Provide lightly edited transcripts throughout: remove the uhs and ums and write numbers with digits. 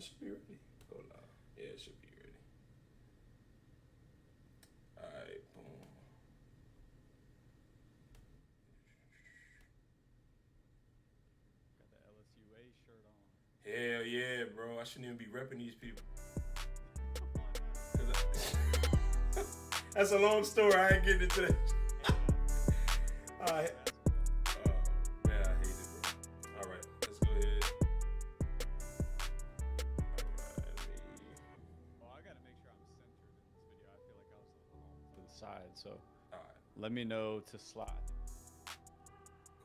It should be ready. Hold on. Yeah, it should be ready. Alright, boom. Got the LSUA shirt on. Hell yeah, bro. I shouldn't even be repping these people. That's a long story. I ain't getting into that. Alright. Man, I hate it, bro. Alright, let's go ahead. Well, I gotta make sure I'm centered in this video. I feel like I was a little off to the side, so Alright, let me know to slide.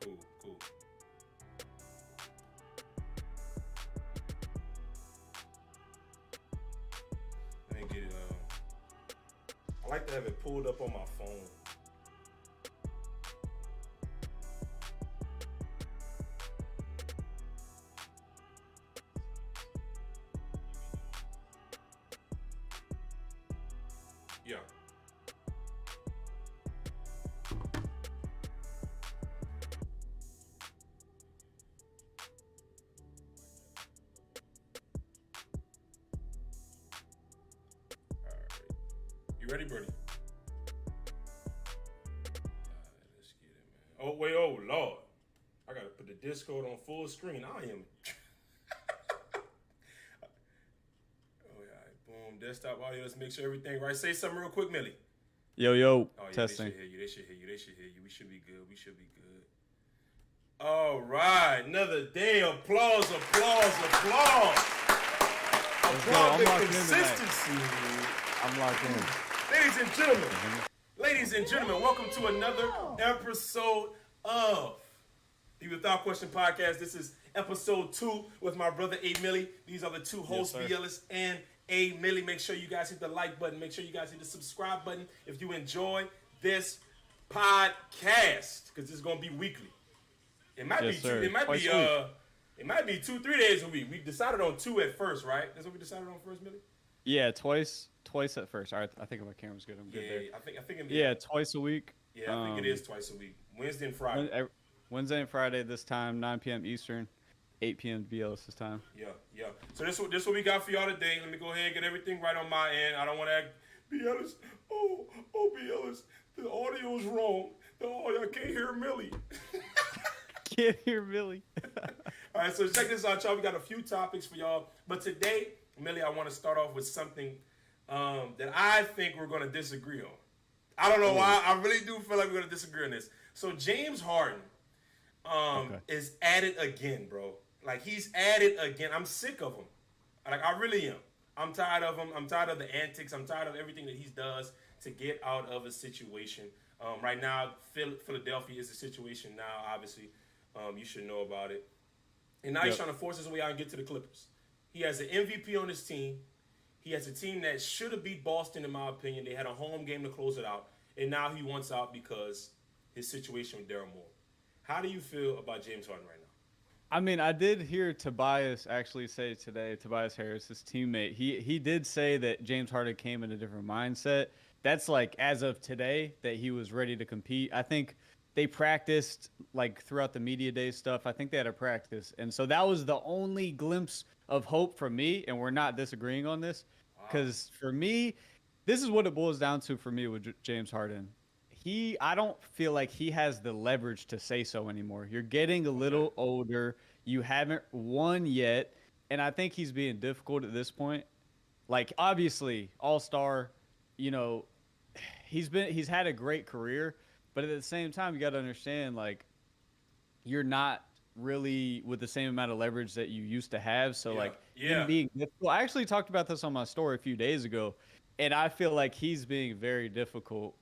cool, cool. Let me get it. I like to have it pulled up on my phone. Yeah. All right. You ready, Bernie? Let's get it, man. Oh, wait. Oh, Lord. I got to put the Discord on full screen. I am. Oh, yeah. Boom. Desktop audio. Let's make sure everything right. Say something real quick, Millie. Yo, Oh, yeah, testing. They should hear you. They should hear you. They should hear you. We should be good. We should be good. All right. Another day. Applause, applause, applause. Applause the consistency. I'm locked in. Ladies and gentlemen, welcome to another episode of the Without Question podcast. This is episode 2 with my brother A. Millie. These are the two hosts, Yes, B. Ellis and A. Millie. Make sure you guys hit the like button. Make sure you guys hit the subscribe button if you enjoy this podcast, because it's gonna be weekly. It might Yes, be sir. two. Twice a week. It might be 2-3 days a week. We decided on 2 at first, right? That's what we decided on first, Millie. Yeah, twice at first. All right, I think my camera's good. I'm good there. I think. Yeah, twice a week. Yeah, I think it is twice a week. Wednesday and Friday. Wednesday and Friday this time, 9 p.m. Eastern, 8 p.m. BLS this time. Yeah. So this what we got for y'all today. Let me go ahead and get everything right on my end. I don't want to act B. Ellis. Oh, B. Ellis. The audio is wrong. I can't hear Millie. Can't hear Billy. All right, so check this out, y'all. We got a few topics for y'all. But today, Millie, I want to start off with something that I think we're going to disagree on. I don't know why. I really do feel like we're going to disagree on this. So James Harden is at it again, bro. Like, he's at it again. I'm sick of him. Like, I really am. I'm tired of him. I'm tired of the antics. I'm tired of everything that he does to get out of a situation. Right now, Philadelphia is a situation now, obviously. You should know about it. And now he's trying to force his way out and get to the Clippers. He has an MVP on his team. He has a team that should have beat Boston, in my opinion. They had a home game to close it out. And now he wants out because his situation with Daryl Moore. How do you feel about James Harden right now? I mean, I did hear Tobias actually say today, Tobias Harris, his teammate, he did say that James Harden came in a different mindset. That's like as of today that he was ready to compete. I think they practiced like throughout the media day stuff. I think they had a practice. And so that was the only glimpse of hope for me. And we're not disagreeing on this because for me, this is what it boils down to for me with James Harden. I don't feel like he has the leverage to say so anymore. You're getting a little older. You haven't won yet. And I think he's being difficult at this point. Like, obviously, all-star, you know, he's had a great career. But at the same time, you got to understand, like, you're not really with the same amount of leverage that you used to have. So, him being difficult. I actually talked about this on my story a few days ago. And I feel like he's being very difficult.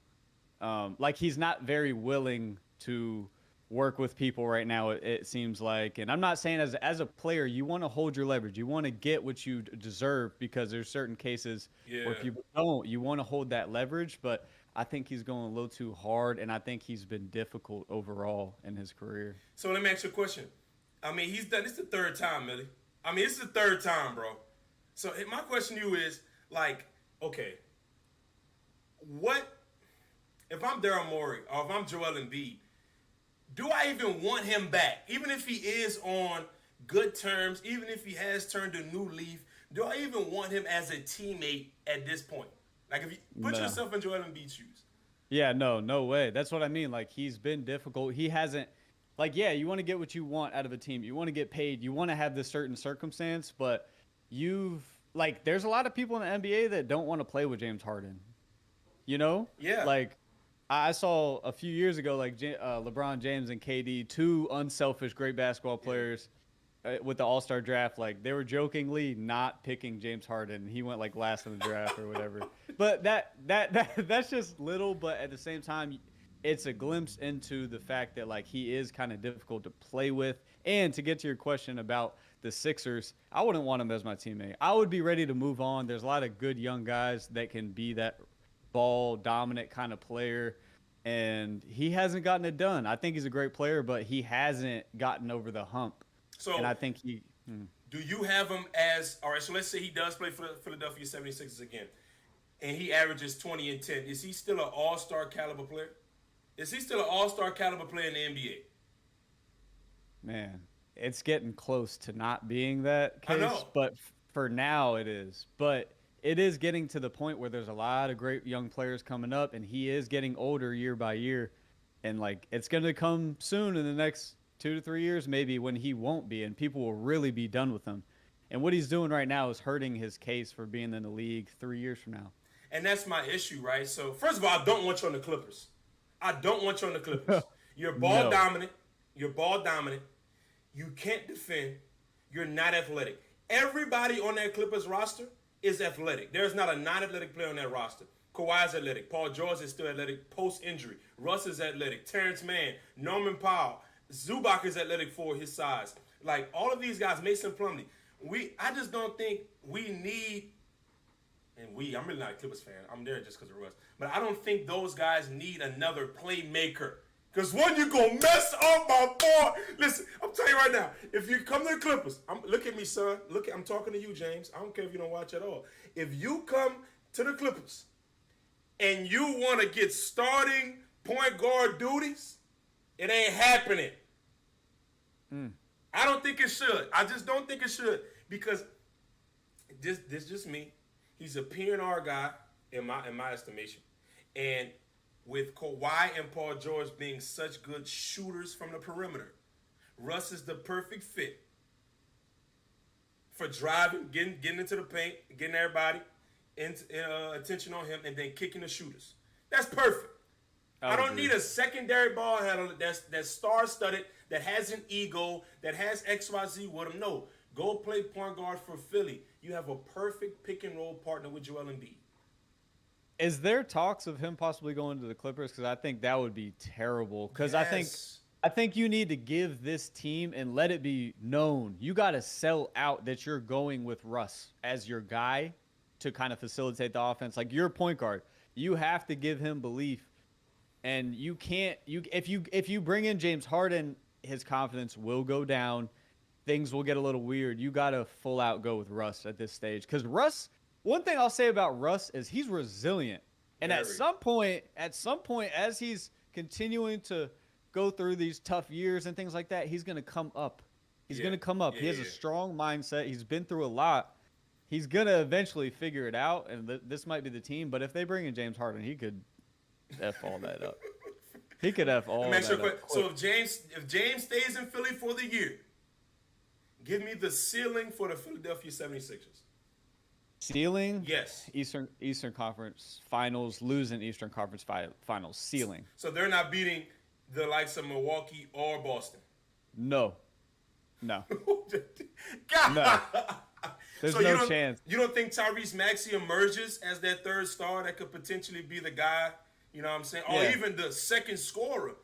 Like he's not very willing to work with people right now, it seems like. And I'm not saying as a player, you want to hold your leverage. You want to get what you deserve because there's certain cases where people don't. You want to hold that leverage, but I think he's going a little too hard, and I think he's been difficult overall in his career. So let me ask you a question. I mean, he's done this the third time, Millie. I mean, this is the third time, bro. So my question to you is, like, okay, what if I'm Daryl Morey or if I'm Joel Embiid, do I even want him back? Even if he is on good terms, even if he has turned a new leaf, do I even want him as a teammate at this point? Like, if you put yourself in Joel Embiid's shoes. Yeah, no way. That's what I mean. Like, he's been difficult. He hasn't, like, yeah, you want to get what you want out of a team. You want to get paid. You want to have this certain circumstance, but there's a lot of people in the NBA that don't want to play with James Harden. You know? Yeah. Like, I saw a few years ago, like, LeBron James and KD, two unselfish, great basketball players with the All-Star draft. Like, they were jokingly not picking James Harden. He went, like, last in the draft or whatever. But that's just little, but at the same time, it's a glimpse into the fact that, like, he is kind of difficult to play with. And to get to your question about the Sixers, I wouldn't want him as my teammate. I would be ready to move on. There's a lot of good young guys that can be that ball dominant kind of player, and he hasn't gotten it done. I think he's a great player, but he hasn't gotten over the hump. So, and I think do you have him as, all right, so let's say he does play for the Philadelphia 76ers again, and he averages 20 and 10. Is he still an all-star caliber player? Is he still an all-star caliber player in the NBA? Man, it's getting close to not being that case. I know. But for now it is. But it is getting to the point where there's a lot of great young players coming up, and he is getting older year by year. And, like, it's going to come soon in the next 2 to 3 years maybe when he won't be, and people will really be done with him. And what he's doing right now is hurting his case for being in the league 3 years from now. And that's my issue, right? So, first of all, I don't want you on the Clippers. I don't want you on the Clippers. You're ball dominant. You're ball dominant. You can't defend. You're not athletic. Everybody on that Clippers roster is athletic. There's not a non-athletic player on that roster. Kawhi's athletic. Paul George is still athletic post-injury. Russ is athletic. Terrence Mann, Norman Powell. Zubac is athletic for his size. Like, all of these guys, Mason Plumlee. I just don't think we need, I'm really not a Clippers fan. I'm there just because of Russ. But I don't think those guys need another playmaker. Because one, you're going to mess up my boy. Listen, I'm telling you right now, if you come to the Clippers, look at me, son. I'm talking to you, James. I don't care if you don't watch at all. If you come to the Clippers and you want to get starting point guard duties, it ain't happening. I don't think it should. I just don't think it should. Because this just me. He's a P&R guy in my estimation. And with Kawhi and Paul George being such good shooters from the perimeter, Russ is the perfect fit for driving, getting into the paint, getting everybody attention on him, and then kicking the shooters. That's perfect. I don't need a secondary ball handler that's star-studded, that has an ego, that has XYZ with him. No, go play point guard for Philly. You have a perfect pick-and-roll partner with Joel Embiid. Is there talks of him possibly going to the Clippers? Because I think that would be terrible. Because Yes. I think you need to give this team and let it be known. You got to sell out that you're going with Russ as your guy to kind of facilitate the offense. Like, you're a point guard. You have to give him belief. And you can't if you bring in James Harden, his confidence will go down. Things will get a little weird. You got to full out go with Russ at this stage. Because Russ, one thing I'll say about Russ is he's resilient. And at some point, as he's continuing to go through these tough years and things like that, he's going to come up. He's going to come up. He has a strong mindset. He's been through a lot. He's going to eventually figure it out, and this might be the team. But if they bring in James Harden, he could F all that up. He could F all that up. So if James stays in Philly for the year, give me the ceiling for the Philadelphia 76ers. Ceiling? Yes. Eastern Conference Finals, losing Eastern Conference Finals. Ceiling. So they're not beating the likes of Milwaukee or Boston? No. God. No. There's no chance. You don't think Tyrese Maxey emerges as that third star that could potentially be the guy, you know what I'm saying? Or even the second scorer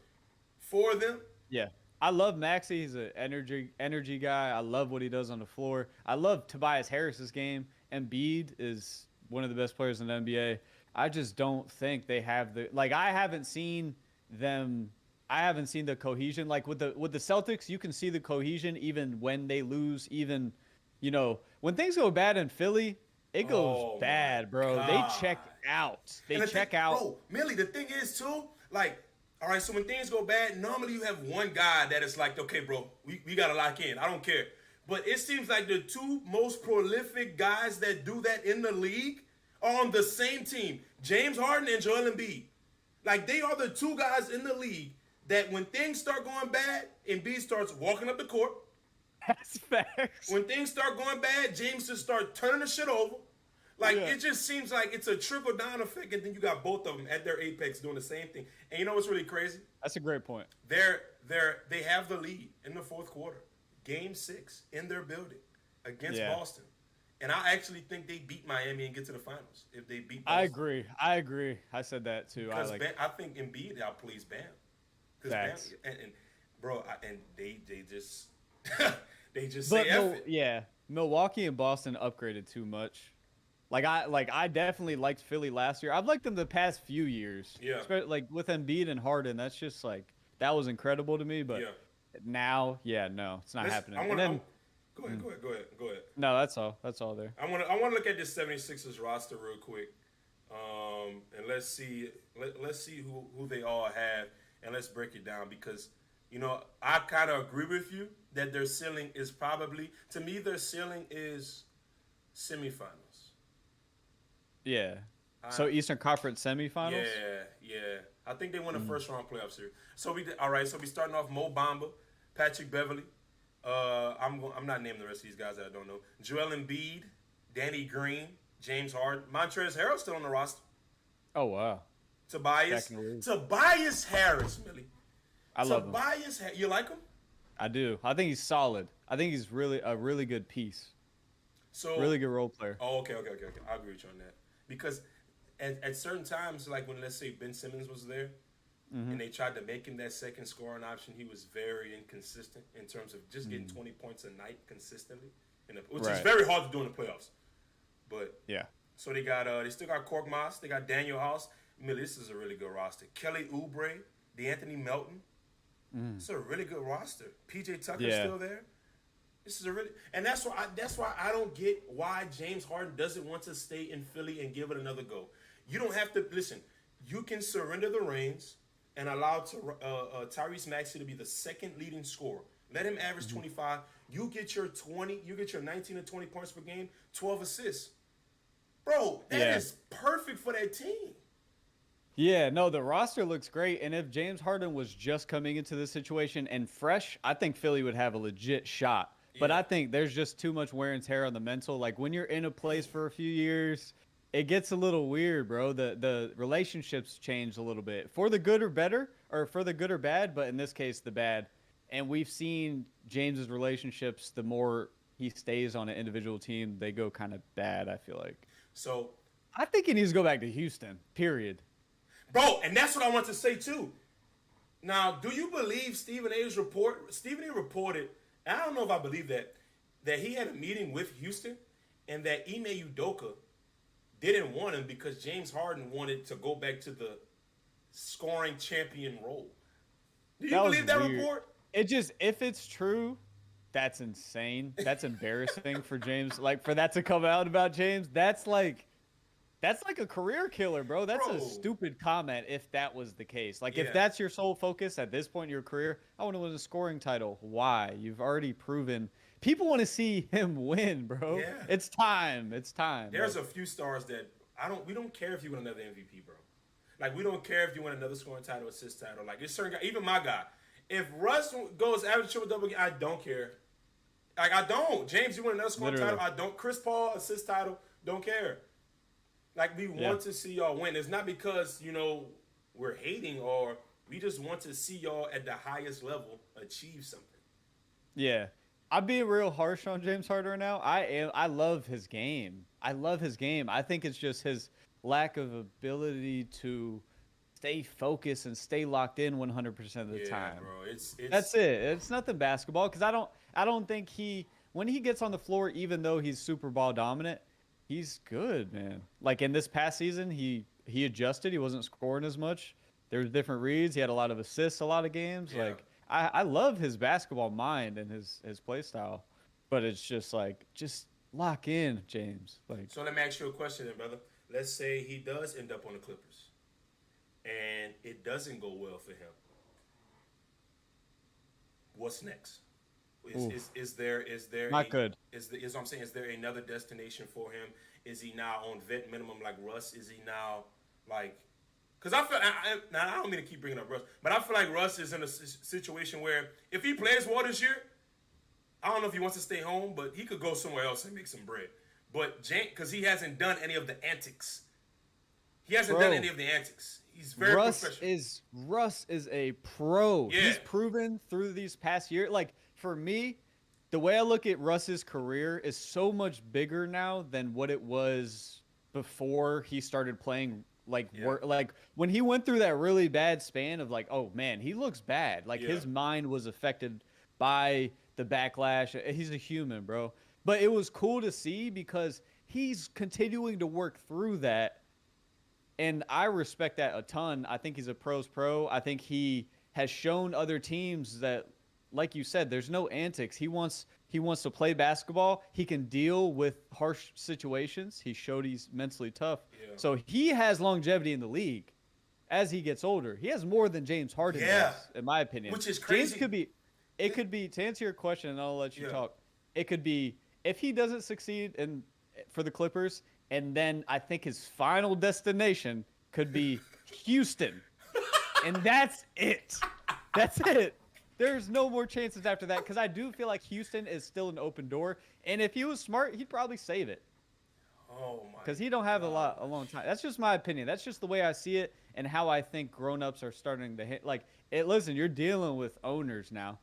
for them? Yeah. I love Maxey. He's an energy guy. I love what he does on the floor. I love Tobias Harris's game. Embiid is one of the best players in the NBA. I just don't think they have I haven't seen the cohesion. Like with the Celtics, you can see the cohesion even when they lose, even, you know, when things go bad in Philly, it goes bad, bro. God. They check out. Bro, Millie, the thing is too, like, all right, so when things go bad, normally you have one guy that is like, okay, bro, we got to lock in. I don't care. But it seems like the two most prolific guys that do that in the league are on the same team. James Harden and Joel Embiid. Like, they are the two guys in the league that when things start going bad, Embiid starts walking up the court. That's facts. When things start going bad, James just start turning the shit over. Like, it just seems like it's a trickle-down effect, and then you got both of them at their apex doing the same thing. And you know what's really crazy? That's a great point. They have the lead in the fourth quarter. Game 6 in their building against Boston. And I actually think they beat Miami and get to the finals if they beat Boston. I agree. I said that too. Because I think Embiid outplays Bam. Facts. Bam, and bro, they just they just say yeah, Milwaukee and Boston upgraded too much. I definitely liked Philly last year. I've liked them the past few years. Yeah. Especially, like with Embiid and Harden, that's just like that was incredible to me. But now, no, it's not happening. Go ahead. No, that's all. That's all there. I want to look at this 76ers roster real quick, and let's see who they all have, and let's break it down because I kind of agree with you that their ceiling is probably, to me, their ceiling is semifinals. Yeah. So Eastern Conference semifinals. Yeah. I think they won the first round playoff series. So we starting off Mo Bamba, Patrick Beverley. I'm not naming the rest of these guys that I don't know. Joel Embiid, Danny Green, James Harden, Montrezl Harrell still on the roster. Oh wow. Tobias Harris, Millie. I love him. You like him? I do. I think he's solid. I think he's really a really good piece. So really good role player. Oh, okay. I agree with you on that. Because at certain times, like when, let's say, Ben Simmons was there, and they tried to make him that second scoring option, he was very inconsistent in terms of just getting 20 points a night consistently, which is very hard to do in the playoffs. But so they still got Korkmaz, they got Daniel House. I mean, this is a really good roster. Kelly Oubre, DeAnthony Melton. It's a really good roster. PJ Tucker's still there. This is and that's why I don't get why James Harden doesn't want to stay in Philly and give it another go. You don't have to listen. You can surrender the reins and allow Tyrese Maxey to be the second leading scorer. Let him average 25. You get your 19 to 20 points per game, 12 assists. Bro, that is perfect for that team. Yeah, no, the roster looks great. And if James Harden was just coming into this situation and fresh, I think Philly would have a legit shot. But I think there's just too much wear and tear on the mental. Like when you're in a place for a few years, it gets a little weird, bro. The relationships change a little bit for the good or better, or for the good or bad, but in this case, the bad. And we've seen James's relationships, the more he stays on an individual team, they go kind of bad, I feel like. So I think he needs to go back to Houston, period. Bro, and that's what I want to say too. Now, do you believe Stephen A's report? Stephen A reported, and I don't know if I believe that he had a meeting with Houston and that Ime Udoka didn't want him because James Harden wanted to go back to the scoring champion role. Do you believe that report? If it's true, that's insane. That's embarrassing for James. Like, for that to come out about James, that's like a career killer, bro. That's a stupid comment if that was the case. Like, if that's your sole focus at this point in your career, I want to win a scoring title. Why? You've already proven. People want to see him win, bro. Yeah. It's time. There's a few stars that we don't care if you win another MVP, bro. Like, we don't care if you win another scoring title, assist title. Like, there's certain guys, even my guy. If Russ goes average triple-double, I don't care. Like, I don't. James, you win another scoring title, I don't. Chris Paul, assist title, don't care. Like, we want to see y'all win. It's not because, we're hating, or we just want to see y'all at the highest level achieve something. Yeah. I'm being real harsh on James Harden right now. I love his game. I think it's just his lack of ability to stay focused and stay locked in 100% of the time. Bro. That's it. It's nothing basketball, because I don't think when he gets on the floor, even though he's super ball dominant, he's good, man. Like in this past season, he adjusted. He wasn't scoring as much. There was different reads. He had a lot of assists, a lot of games. Yeah. Like I love his basketball mind and his play style, but it's just like, just lock in, James. Like, so let me ask you a question then, brother. Let's say he does end up on the Clippers and it doesn't go well for him. What's next? Is there Not good. is what I'm saying? Is there another destination for him? Is he now on vet minimum like Russ? Is he now like? Because now I don't mean to keep bringing up Russ, but I feel like Russ is in a situation where if he plays well this year, I don't know if he wants to stay home, but he could go somewhere else and make some bread. But because he hasn't done any of the antics, He's very professional. Russ is a pro. Yeah. He's proven through these past years. Like for me, the way I look at Russ's career is so much bigger now than what it was before he started playing. Like when he went through that really bad span of like, oh man, he looks bad. Like his mind was affected by the backlash. He's a human, bro. But it was cool to see because he's continuing to work through that. And I respect that a ton. I think he's a pro's pro. I think he has shown other teams that, like you said, there's no antics. He wants to play basketball. He can deal with harsh situations. He showed he's mentally tough. Yeah. So he has longevity in the league as he gets older. He has more than James Harden does, in my opinion. Which is crazy. It could be, to answer your question, and I'll let you talk, it could be if he doesn't succeed for the Clippers, and then I think his final destination could be Houston. And that's it. That's it. There's no more chances after that because I do feel like Houston is still an open door. And if he was smart, he'd probably save it. Oh, my. Because he don't have a long time. That's just my opinion. That's just the way I see it and how I think grown-ups are starting to hit. Like, listen, you're dealing with owners now.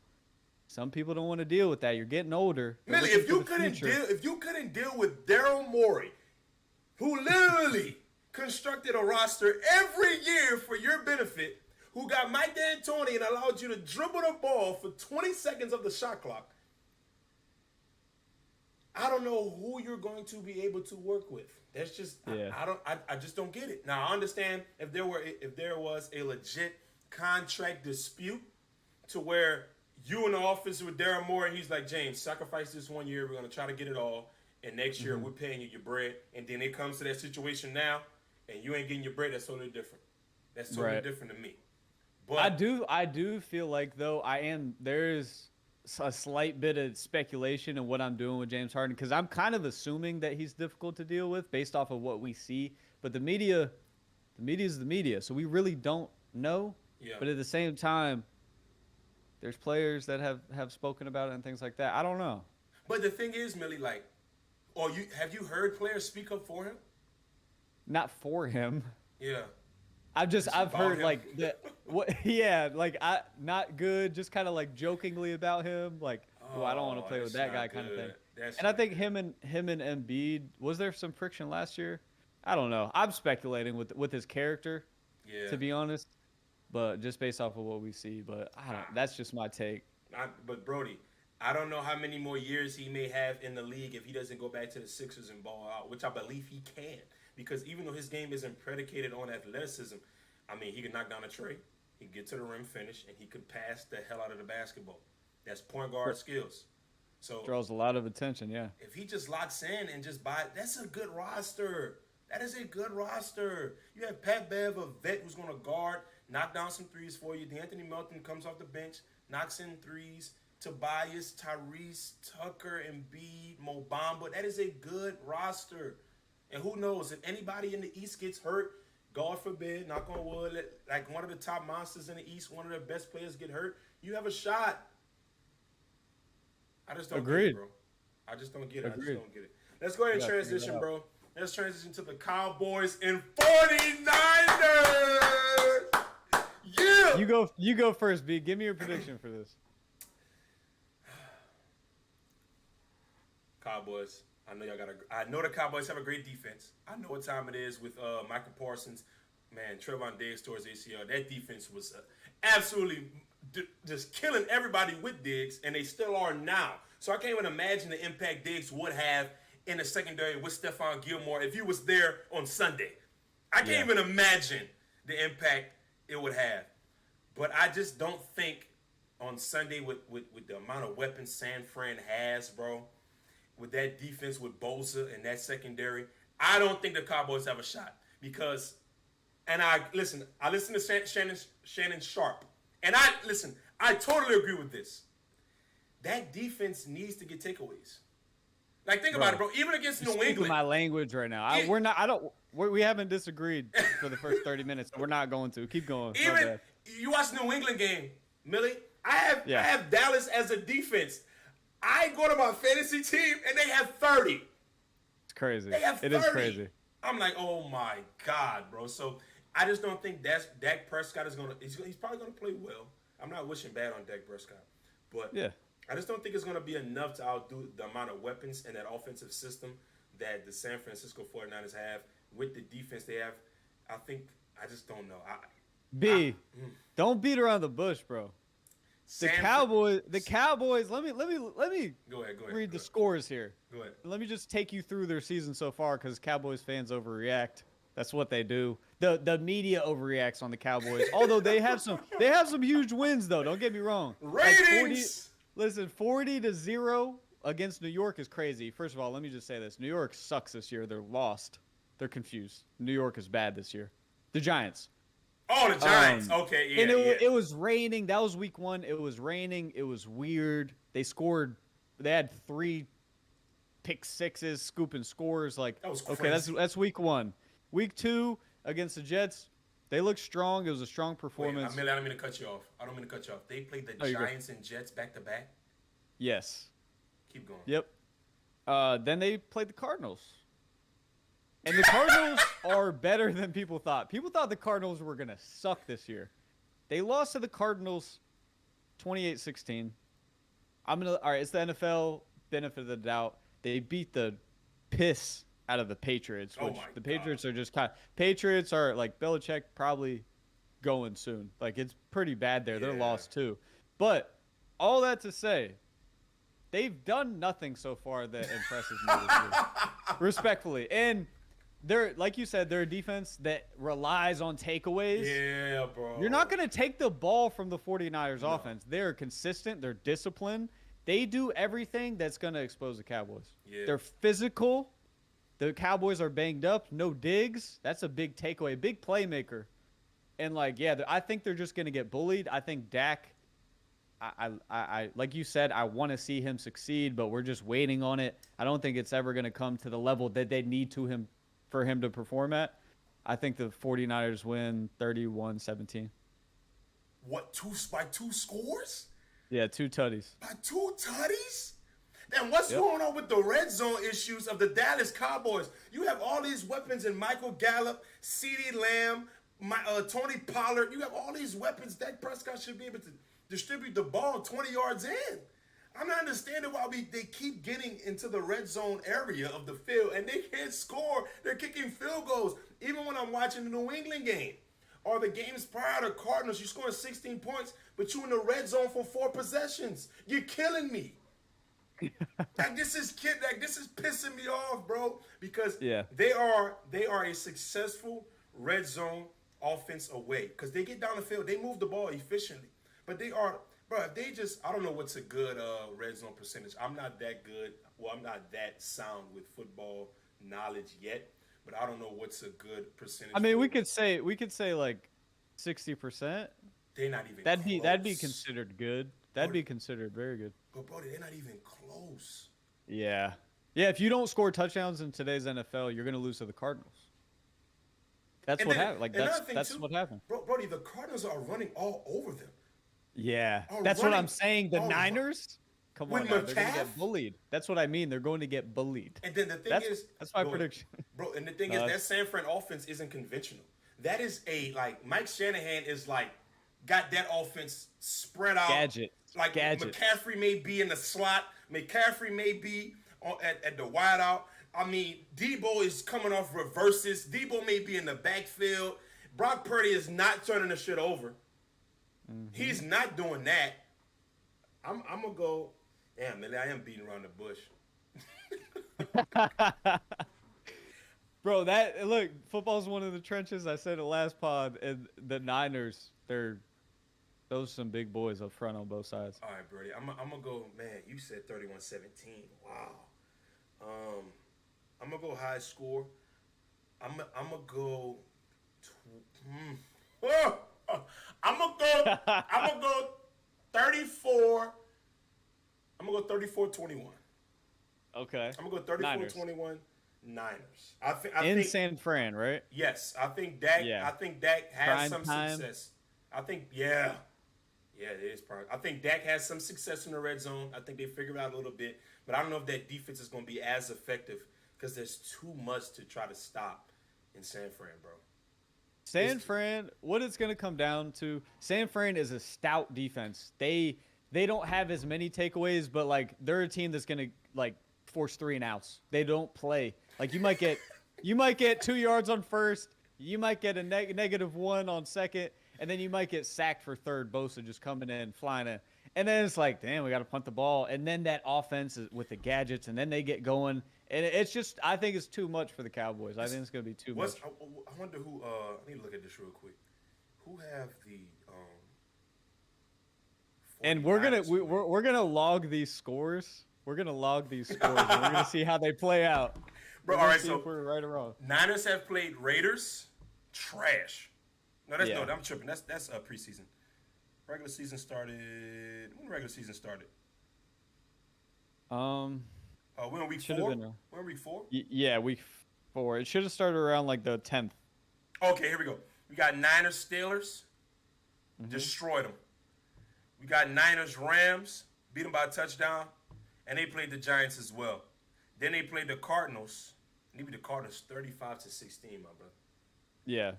Some people don't want to deal with that. You're getting older. Millie, if you couldn't deal with Daryl Morey, who literally constructed a roster every year for your benefit, who got Mike D'Antoni and allowed you to dribble the ball for 20 seconds of the shot clock, I don't know who you're going to be able to work with. That's just I just don't get it. Now I understand if there was a legit contract dispute to where you in the office with Daryl Morey, he's like, James, sacrifice this 1 year. We're going to try to get it all. And next year, we're paying you your bread. And then it comes to that situation now, and you ain't getting your bread. That's totally different. That's totally different to me. But I do feel like, though, there is a slight bit of speculation in what I'm doing with James Harden because I'm kind of assuming that he's difficult to deal with based off of what we see. But the media is the media, so we really don't know. Yeah. But at the same time, there's players that have spoken about it and things like that. I don't know. But the thing is, Millie, like, have you heard players speak up for him? Not for him. Yeah. I've heard him. Like that. What? Yeah, like not good. Just kind of like jokingly about him, like, I don't want to play with that guy, kind of thing. And I think him and Embiid, was there some friction last year? I don't know. I'm speculating with his character. Yeah. To be honest. But just based off of what we see, but I don't. That's just my take. But Brody, I don't know how many more years he may have in the league if he doesn't go back to the Sixers and ball out, which I believe he can. Because even though his game isn't predicated on athleticism, I mean, he can knock down a tray, he can get to the rim, finish, and he could pass the hell out of the basketball. That's point guard skills. So draws a lot of attention, yeah. If he just locks in and just that's a good roster. That is a good roster. You have Pat Bev, a vet who's going to guard, knock down some threes for you. D'Anthony Melton comes off the bench, knocks in threes. Tobias, Tyrese, Tucker, Embiid, Mo Bamba. That is a good roster. And who knows, if anybody in the East gets hurt, God forbid, knock on wood, like one of the top monsters in the East, one of the best players get hurt, you have a shot. I just don't get it, bro. I just don't get it. Let's go ahead and transition, bro. Let's transition to the Cowboys and 49ers. Yeah. You go first, B. Give me your prediction for this. Cowboys. I know the Cowboys have a great defense. I know what time it is with Michael Parsons. Man, Trevon Diggs towards ACL. That defense was absolutely just killing everybody with Diggs, and they still are now. So I can't even imagine the impact Diggs would have in the secondary with Stephon Gilmore if he was there on Sunday. I can't even imagine the impact it would have. But I just don't think on Sunday with the amount of weapons San Fran has, bro, with that defense with Bosa and that secondary, I don't think the Cowboys have a shot. Because, and I listen to Shannon Sharp, and I totally agree with this. that defense needs to get takeaways. Like, think about it, bro. Even against New England. My language right now. We haven't disagreed for the first 30 minutes. So we're not going to. Keep going. Even you watch New England game, Millie. I have Dallas as a defense. I go to my fantasy team and they have 30. It's crazy. They have 30. It is crazy. I'm like, oh my God, bro. So I just don't think Dak Prescott is gonna. He's probably gonna play well. I'm not wishing bad on Dak Prescott, but I just don't think it's gonna be enough to outdo the amount of weapons and that offensive system that the San Francisco 49ers have with the defense they have. I just don't know. Don't beat around the bush, bro. The Cowboys. Let me go ahead, read the scores here. Go ahead. Let me just take you through their season so far because Cowboys fans overreact. That's what they do. The media overreacts on the Cowboys. Although they have some huge wins though. Don't get me wrong. Ratings. 40-0 against New York is crazy. First of all, let me just say this: New York sucks this year. They're lost. They're confused. New York is bad this year. The Giants. Oh, the Giants. Okay, yeah. And it was raining. That was week 1. It was raining. It was weird. They had 3 pick sixes, scooping scores. Like, that was crazy. Okay, that's week 1. Week 2 against the Jets, they looked strong. It was a strong performance. Wait, I don't mean to cut you off. They played the Giants and Jets back to back? Yes. Keep going. Yep. Then they played the Cardinals. And the Cardinals are better than people thought. People thought the Cardinals were going to suck this year. They lost to the Cardinals 28-16. All right, it's the NFL benefit of the doubt. They beat the piss out of the Patriots, which the Patriots are just Patriots are like Belichick probably going soon. Like, it's pretty bad there. They're lost too. But all that to say, they've done nothing so far that impresses me this year. Respectfully. And they're, like you said, they're a defense that relies on takeaways. Yeah, bro. You're not going to take the ball from the 49ers offense. They're consistent. They're disciplined. They do everything that's going to expose the Cowboys. Yeah. They're physical. The Cowboys are banged up. No Diggs. That's a big takeaway. Big playmaker. And, I think they're just going to get bullied. I think Dak, I like you said, I want to see him succeed, but we're just waiting on it. I don't think it's ever going to come to the level that they need for him to perform at. I think the 49ers win 31-17. What, by 2 scores? Yeah, 2 tutties. By 2 tutties? Then what's going on with the red zone issues of the Dallas Cowboys? You have all these weapons in Michael Gallup, CeeDee Lamb, Tony Pollard. You have all these weapons. Dak Prescott should be able to distribute the ball 20 yards in. I'm not understanding why they keep getting into the red zone area of the field and they can't score. They're kicking field goals. Even when I'm watching the New England game or the games prior to Cardinals, you're scoring 16 points, but you're in the red zone for 4 possessions. You're killing me. This is pissing me off, bro, because they are a successful red zone offense away because they get down the field, they move the ball efficiently, but they are. Bro, I don't know what's a good red zone percentage. I'm not that good. Well, I'm not that sound with football knowledge yet, but I don't know what's a good percentage. I mean, we could say like 60%. They're not even close. That'd be considered good. That'd be considered very good. But, bro, they're not even close. Yeah. Yeah, if you don't score touchdowns in today's NFL, you're going to lose to the Cardinals. That's what happened. Like, that's what happened. Brody, the Cardinals are running all over them. Yeah, that's what I'm saying. The Niners, come on, they're going to get bullied. That's what I mean. They're going to get bullied. And then the thing that's my prediction. Bro, and the thing is that San Fran offense isn't conventional. That is Mike Shanahan is got that offense spread out. Gadget. McCaffrey may be in the slot. McCaffrey may be at the wideout. I mean, Debo is coming off reverses. Debo may be in the backfield. Brock Purdy is not turning the shit over. Mm-hmm. He's not doing that. I'm gonna go. Damn, man, I am beating around the bush. Bro, look, football's one of the trenches. I said it last pod, and the Niners, those are some big boys up front on both sides. All right, Brady, I'm gonna go. Man, you said 31-17. Wow. I'm gonna go high score. I'm gonna go. I'm gonna go 34. I'm going to go 34-21. Okay. I'm going to go 34-21 Niners. I In think San Fran, right? yes, I think Dak Yeah. I think Dak has Prime some time. success. I think yeah. Yeah, it is prime. I think Dak has some success in the red zone. I think they figured it out a little bit, but I don't know if that defense is going to be as effective because there's too much to try to stop in San Fran, bro. San Fran, what it's going to come down to, San Fran is a stout defense. They don't have as many takeaways, but like they're a team that's going to like force 3 and outs. They don't play. Like you might get 2 yards on first, you might get a -1 on second, and then you might get sacked for third. Bosa just coming in, flying in. And then it's like, damn, we got to punt the ball. And then that offense is with the gadgets, and then they get going. And it's just, I think it's too much for the Cowboys. I think it's going to be too much. I wonder who, I need to look at this real quick. Who have the, And we're gonna log these scores. We're gonna log these scores. And we're gonna see how they play out. Bro, all right, see so if we're right or wrong. Niners have played Raiders. Trash. No, Yeah. I'm tripping. That's preseason. Regular season started. When the regular season started? We're in week 4. We're in week 4. Yeah, week 4. It should have started around like the 10th. Okay, here we go. We got Niners Steelers. Destroyed them. We got Niners Rams. Beat them by a touchdown. And they played the Giants as well. Then they played the Cardinals. They beat the Cardinals 35-16, my brother. Yeah.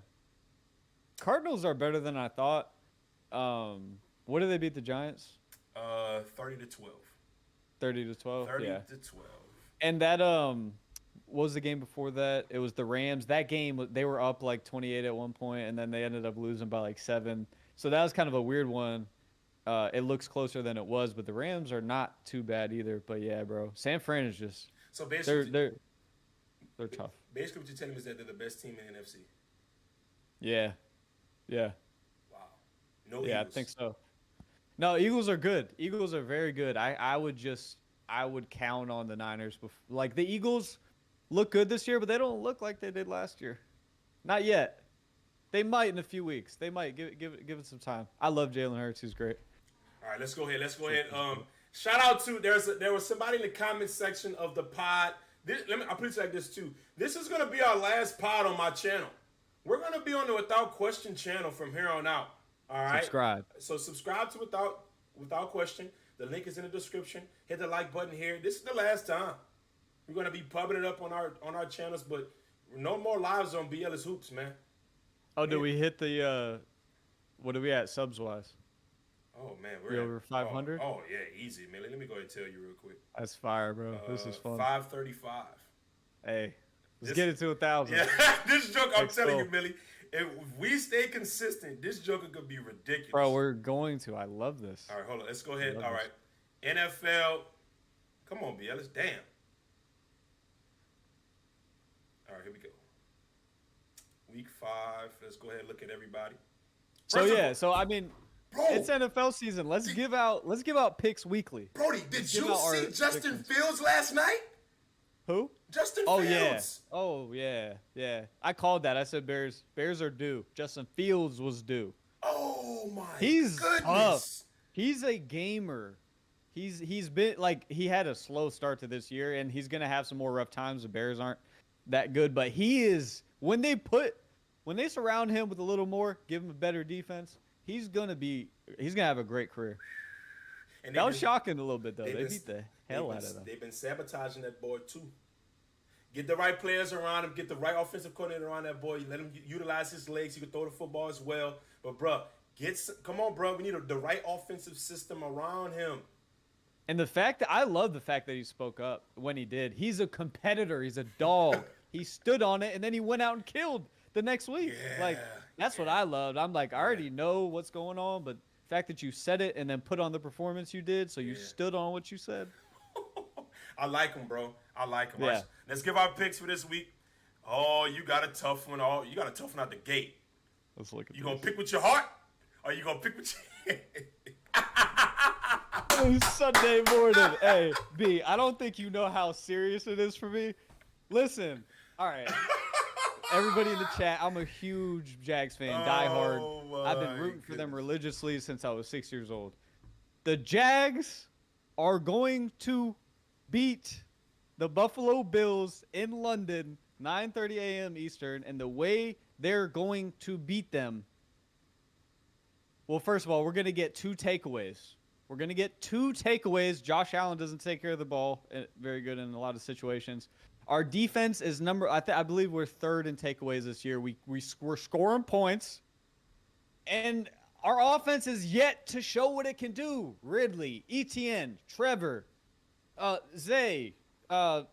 Cardinals are better than I thought. What did they beat the Giants? 30-12. 30-12. 30-12. Yeah. And that what was the game before that? It was the Rams. That game they were up like 28 at one point, and then they ended up losing by like 7. So that was kind of a weird one. It looks closer than it was, but the Rams are not too bad either. But yeah, bro, San Fran is just so basically they're tough. Basically, what you're telling me is that they're the best team in the NFC. Yeah. Wow. No Yeah, Eagles. I think so. No, Eagles are good. Eagles are very good. I would count on the Niners. Like the Eagles look good this year, but they don't look like they did last year. Not yet. They might in a few weeks. They might give it some time. I love Jalen Hurts. He's great. All right, let's go ahead. Shout out to there was somebody in the comment section of the pod. I'll put it like this too. This is gonna be our last pod on my channel. We're gonna be on the Without Question channel from here on out. All right. Subscribe. So subscribe to Without Question. The link is in the description. Hit the like button here. This is the last time. We're gonna be pubbing it up on our channels, but no more lives on BLS Hoops, man. Oh, do we hit the what are we at subs wise? Oh man, we're over 500. Oh yeah, easy, man. Let me go ahead and tell you real quick. That's fire, bro. This is fun. 535. Hey, let's get it to 1,000. Yeah, this joke, I'm telling you, Millie, if we stay consistent, this joker could be ridiculous. Bro, we're going to. I love this. All right, hold on. Let's go ahead. All right, NFL. Come on, BLS. Damn. All right, here we go. Week 5. Let's go ahead and look at everybody. So I mean, bro, it's NFL season. Let's give out picks weekly. Brody, did you see Justin Fields last night? Who? Justin Fields. Oh yeah. I called that. I said Bears are due. Justin Fields was due. Oh my He's goodness. Tough. He's a gamer. He's been like he had a slow start to this year, and he's gonna have some more rough times. The Bears aren't that good, but he is when they surround him with a little more, give him a better defense, he's gonna have a great career. And that was shocking a little bit though. They beat the hell out of him. They've been sabotaging that boy too. Get the right players around him. Get the right offensive coordinator around that boy. Let him utilize his legs. He can throw the football as well. But bro, come on, bro. We need the right offensive system around him. And I love the fact that he spoke up when he did. He's a competitor. He's a dog. He stood on it, and then he went out and killed the next week. That's what I loved. I'm like, I already know what's going on, but the fact that you said it and then put on the performance you did, so you stood on what you said. I like him, bro. I like him. Yeah. Right, let's give our picks for this week. Oh, you got a tough one. Oh, you got a tough one out the gate. Let's look at You gonna pick with your heart, or you gonna pick with your Sunday morning. Hey, B, I don't think you know how serious it is for me. Listen, all right. Everybody in the chat, I'm a huge Jags fan, diehard. I've been rooting for them religiously since I was 6 years old. The Jags are going to beat the Buffalo Bills in London, 9:30 a.m. Eastern, and the way they're going to beat them. Well, first of all, we're going to get 2 takeaways. We're going to get 2 takeaways. Josh Allen doesn't take care of the ball very good in a lot of situations. Our defense is I believe we're 3rd in takeaways this year. We're scoring points. And our offense is yet to show what it can do. Ridley, Etienne, Trevor, Zay. Bro,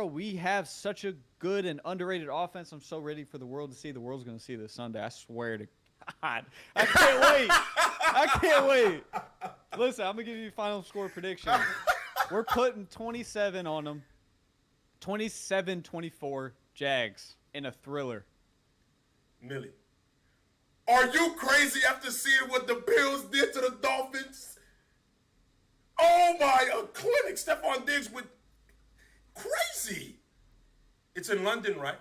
we have such a good and underrated offense. I'm so ready for the world to see. The world's going to see this Sunday. I swear to God. I can't wait. I can't wait. Listen, I'm going to give you a final score prediction. We're putting 27 on them. 27-24 Jags in a thriller. Millie, are you crazy after seeing what the Bills did to the Dolphins? Oh my, a clinic. Stephon Diggs with crazy. It's in London, right?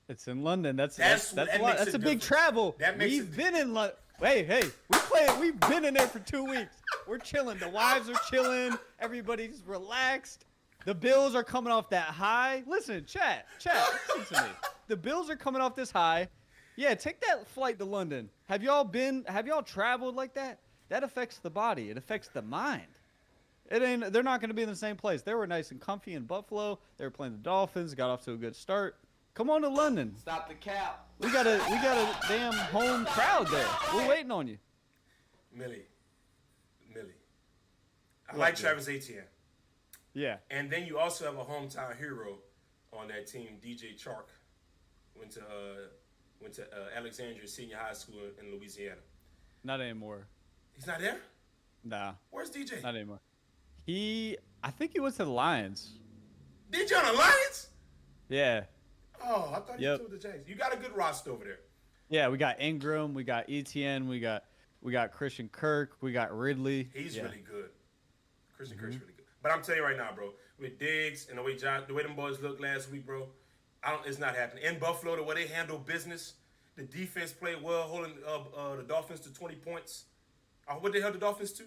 It's in London. That's a big travel. We've been in London. Hey, we've been in there for 2 weeks. We're chilling. The wives are chilling. Everybody's relaxed. The Bills are coming off that high. Listen, chat, listen to me. The Bills are coming off this high. Yeah, take that flight to London. Have y'all traveled like that? That affects the body. It affects the mind. They're not going to be in the same place. They were nice and comfy in Buffalo. They were playing the Dolphins, got off to a good start. Come on to London. Stop the cap. We got a damn home crowd there. We're waiting on you. Millie. I like Travis Etienne. Yeah. And then you also have a hometown hero on that team, DJ Chark. Went to Alexandria Senior High School in Louisiana. Not anymore. He's not there? Nah. Where's DJ? Not anymore. I think he went to the Lions. DJ on the Lions? Yeah. Oh, I thought he was with the Jags. You got a good roster over there. Yeah, we got Ingram, we got Etienne, we got Christian Kirk, we got Ridley. He's really good. Christian Kirk's really good. But I'm telling you right now, bro, with Diggs and the way them boys looked last week, bro, it's not happening. In Buffalo, the way they handle business, the defense played well, holding the Dolphins to 20 points. What they held the Dolphins to?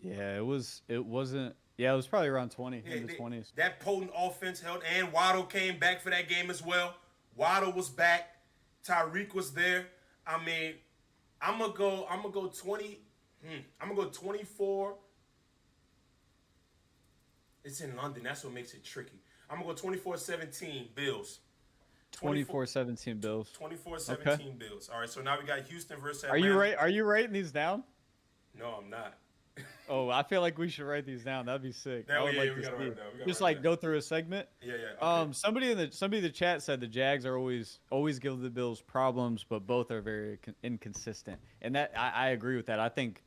Yeah, it wasn't. Yeah, it was probably around 20 in the 20s. That potent offense held, and Waddle came back for that game as well. Waddle was back. Tyreek was there. I mean, I'm gonna go 20. I'm gonna go 24. It's in London. That's what makes it tricky. I'm gonna go 24-17 Bills. 24-17 Bills. 24-17 Bills. All right. So now we got Houston versus Atlanta. Are you writing these down? No, I'm not. Oh, I feel like we should write these down. That'd be sick. We gotta write it down. Just like go through a segment. Yeah. Okay. Somebody in the chat said the Jags are always give the Bills problems, but both are very inconsistent, and that I agree with that. I think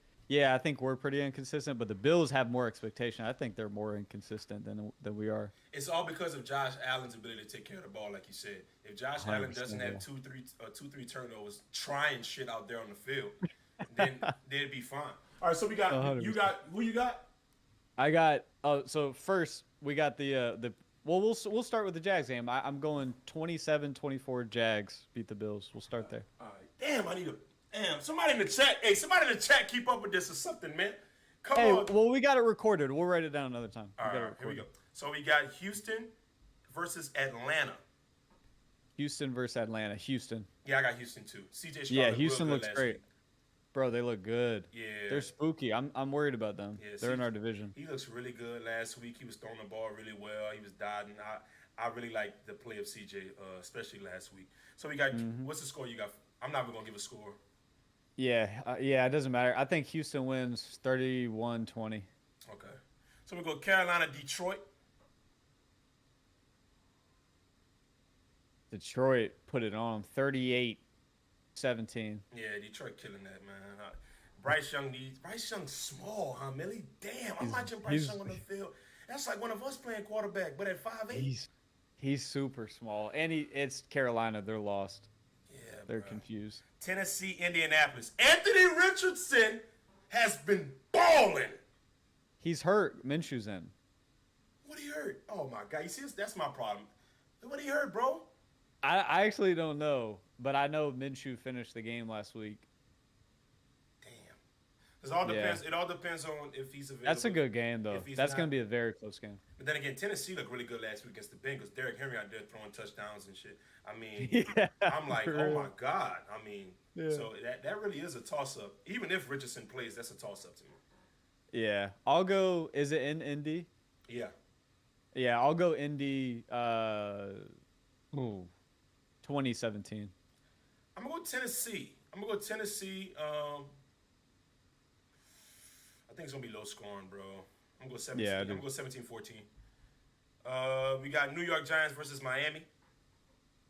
we're pretty inconsistent, but the Bills have more expectation. I think they're more inconsistent than we are. It's all because of Josh Allen's ability to take care of the ball, like you said. If Josh Allen doesn't have two, three turnovers, trying shit out there on the field, then they'd be fine. All right, so we got 100%. You got who you got? I got so first we got we'll start with the Jags game. I'm going 27-24 Jags beat the Bills. We'll start there. All right. Damn, somebody in the chat. Hey, somebody in the chat keep up with this or something, man. Come on. Well, we got it recorded. We'll write it down another time. All right, here we go. So we got Houston versus Atlanta. Houston versus Atlanta. Houston. Yeah, I got Houston too. CJ Stroud Yeah, Houston looks great. Week. Bro, they look good. Yeah. They're spooky. I'm worried about them. Yeah, they're in our division. He looks really good last week. He was throwing the ball really well. He was dodging. I really like the play of CJ, especially last week. So we got what's the score you got? I'm not even going to give a score. Yeah, it doesn't matter. I think Houston wins 31-20. Okay. So we go Carolina, Detroit. Detroit put it on 38-17. Yeah, Detroit killing that, man. Bryce Young's small, huh, Millie? Damn, I'm watching Bryce Young on the field. That's like one of us playing quarterback, but at 5'8". He's super small, and it's Carolina. They're lost. Yeah, they're confused. Tennessee, Indianapolis. Anthony Richardson has been balling. He's hurt. Minshew's in. What he hurt? Oh my God! You see, that's my problem. What he hurt, bro? I actually don't know, but I know Minshew finished the game last week. Damn. It all Yeah. depends. It all depends on if he's available. That's a good game, though. If he's That's not. going to be a very close game. But then again, Tennessee looked really good last week against the Bengals. Derrick Henry out there throwing touchdowns and shit. I mean, Yeah. I'm like, for oh real. my god. I mean, Yeah. so that really is a toss up. Even if Richardson plays, that's a toss up to me. Yeah. I'll go. Is it in Indy? Yeah. Yeah, I'll go Indy 2017. I'm gonna go Tennessee. I think it's gonna be low scoring, bro. I'm gonna go 17. Yeah, I'm gonna go 17-14. We got New York Giants versus Miami.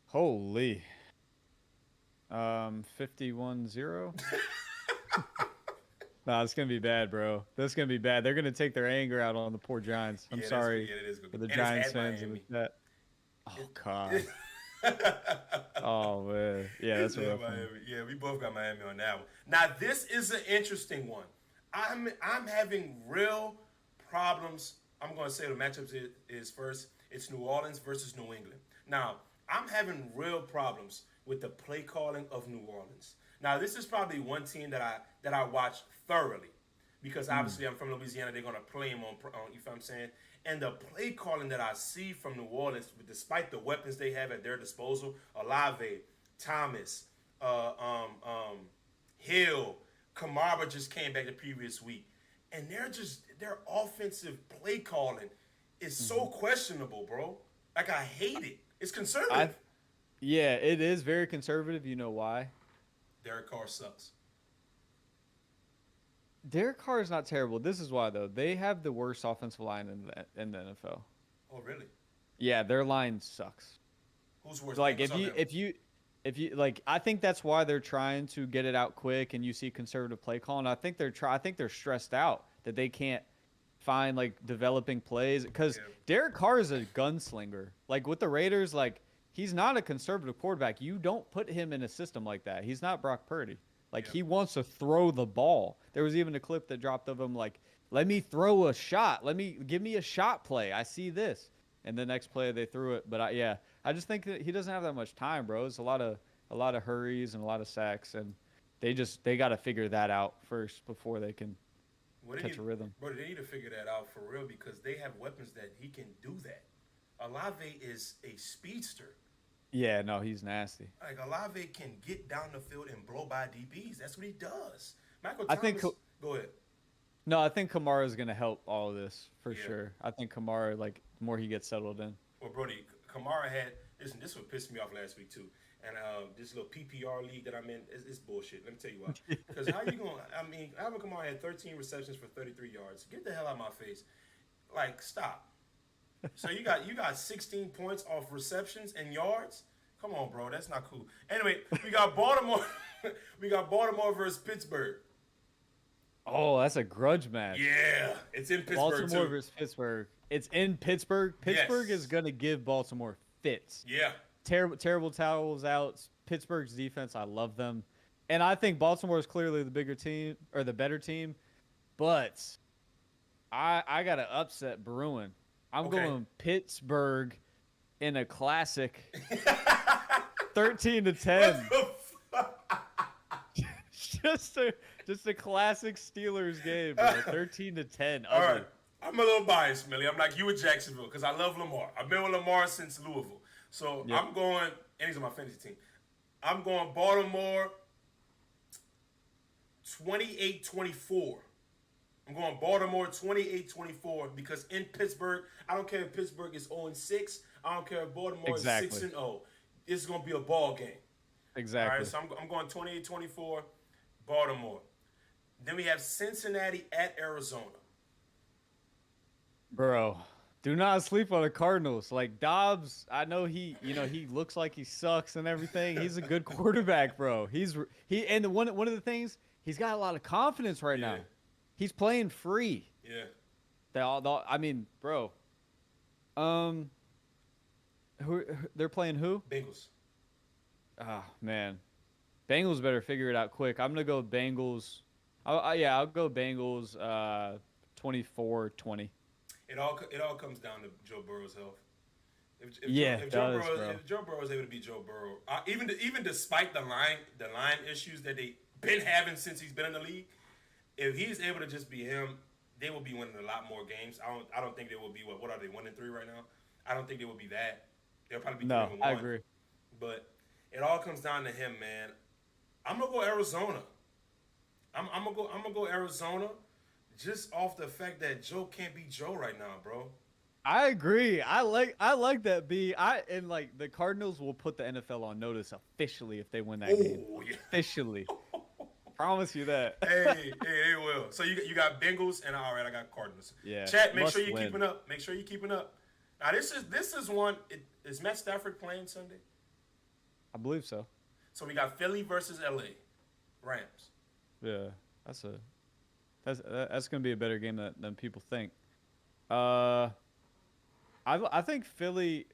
Holy. 51-0. Nah, it's gonna be bad, bro. That's gonna be bad. They're gonna take their anger out on the poor Giants. I'm sorry Yeah, it is gonna for be. the And it's Giants at fans Miami. and that. Oh God. Oh man. Yeah, that's a rough one. Miami. Yeah, we both got Miami on that one. Now this is an interesting one. I'm having real problems. I'm going to say the matchups is first. It's New Orleans versus New England. Now I'm having real problems with the play calling of New Orleans. Now this is probably one team that I watch thoroughly because obviously I'm from Louisiana. They're going to play him on. You know what I'm saying? And the play calling that I see from New Orleans, despite the weapons they have at their disposal, Olave, Thomas, Hill, Kamara just came back the previous week, and their offensive play calling is so questionable, bro. Like I hate it. It's conservative. Yeah, it is very conservative. You know why? Derek Carr sucks. Derek Carr is not terrible. This is why, though. They have the worst offensive line in the NFL. Oh, really? Yeah, their line sucks. Who's worse? Like Bengals if you like, I think that's why they're trying to get it out quick, and you see conservative play calling. I think they're stressed out that they can't find like developing plays because Derek Carr is a gunslinger. Like with the Raiders, like he's not a conservative quarterback. You don't put him in a system like that. He's not Brock Purdy. Like he wants to throw the ball. There was even a clip that dropped of him like, "Let me throw a shot. Give me a shot play. I see this." And the next play they threw it. But I just think that he doesn't have that much time, bro. It's a lot of hurries and a lot of sacks, and they got to figure that out first before they can catch a rhythm. Bro, they need to figure that out for real because they have weapons that he can do that. Olave is a speedster. Yeah, no, he's nasty. Like Olave can get down the field and blow by DBs. That's what he does. Michael I Thomas, think go ahead. No, I think Kamara is going to help all of this for sure. I think Kamara, like, the more he gets settled in. Well, Brody, Kamara had listen. This what pissed me off last week too. And this little PPR league that I'm in, it's bullshit. Let me tell you why. Because how you going? I mean, Alvin Kamara had 13 receptions for 33 yards. Get the hell out of my face. Like, stop. So you got 16 points off receptions and yards. Come on, bro. That's not cool. Anyway, we got Baltimore. We got Baltimore versus Pittsburgh. Oh, that's a grudge match. Yeah, it's in Pittsburgh Baltimore too. versus Pittsburgh. It's in Pittsburgh. Pittsburgh is going to give Baltimore fits. Yeah. Terrible towels out. Pittsburgh's defense, I love them. And I think Baltimore is clearly the bigger team or the better team. But I got to upset Bruin. I'm going Pittsburgh in a classic 13-10. Just a classic Steelers game, bro. 13-10. All right. I'm a little biased, Millie. I'm like you with Jacksonville because I love Lamar. I've been with Lamar since Louisville. So I'm going, and he's on my fantasy team. I'm going Baltimore 28-24. I'm going Baltimore 28-24 because in Pittsburgh, I don't care if Pittsburgh is 0-6. I don't care if Baltimore is 6-0. This is going to be a ball game. Exactly. All right, so I'm going 28-24, Baltimore. Then we have Cincinnati at Arizona. Bro, do not sleep on the Cardinals. Like Dobbs, I know he looks like he sucks and everything. He's a good quarterback, bro. And one of the things, he's got a lot of confidence right now. He's playing free. Yeah. I mean, bro. They're playing who? Bengals. Oh, man. Bengals better figure it out quick. I'm going to go Bengals. I'll go Bengals 24-20. It all comes down to Joe Burrow's health. If Joe Burrow is able to be Joe Burrow, even despite the line issues that they've been having since he's been in the league, if he's able to just be him, they will be winning a lot more games. I don't think they will be what are they 1-3 right now? I don't think they will be that. They'll probably be No, 3-1. I agree. But it all comes down to him, man. I'm gonna go Arizona. I'm gonna go Arizona, just off the fact that Joe can't be Joe right now, bro. I agree. I like that B. And like the Cardinals will put the NFL on notice officially if they win that game. Oh yeah. Officially. Promise you that. Hey, they will. So you got Bengals and all right, I got Cardinals. Yeah. Chat, make must sure you're win. keeping up. Make sure you're keeping up. Now this is one. Is Matt Stafford playing Sunday? I believe so. So we got Philly versus LA Rams. Yeah. That's gonna be a better game than people think. I think Philly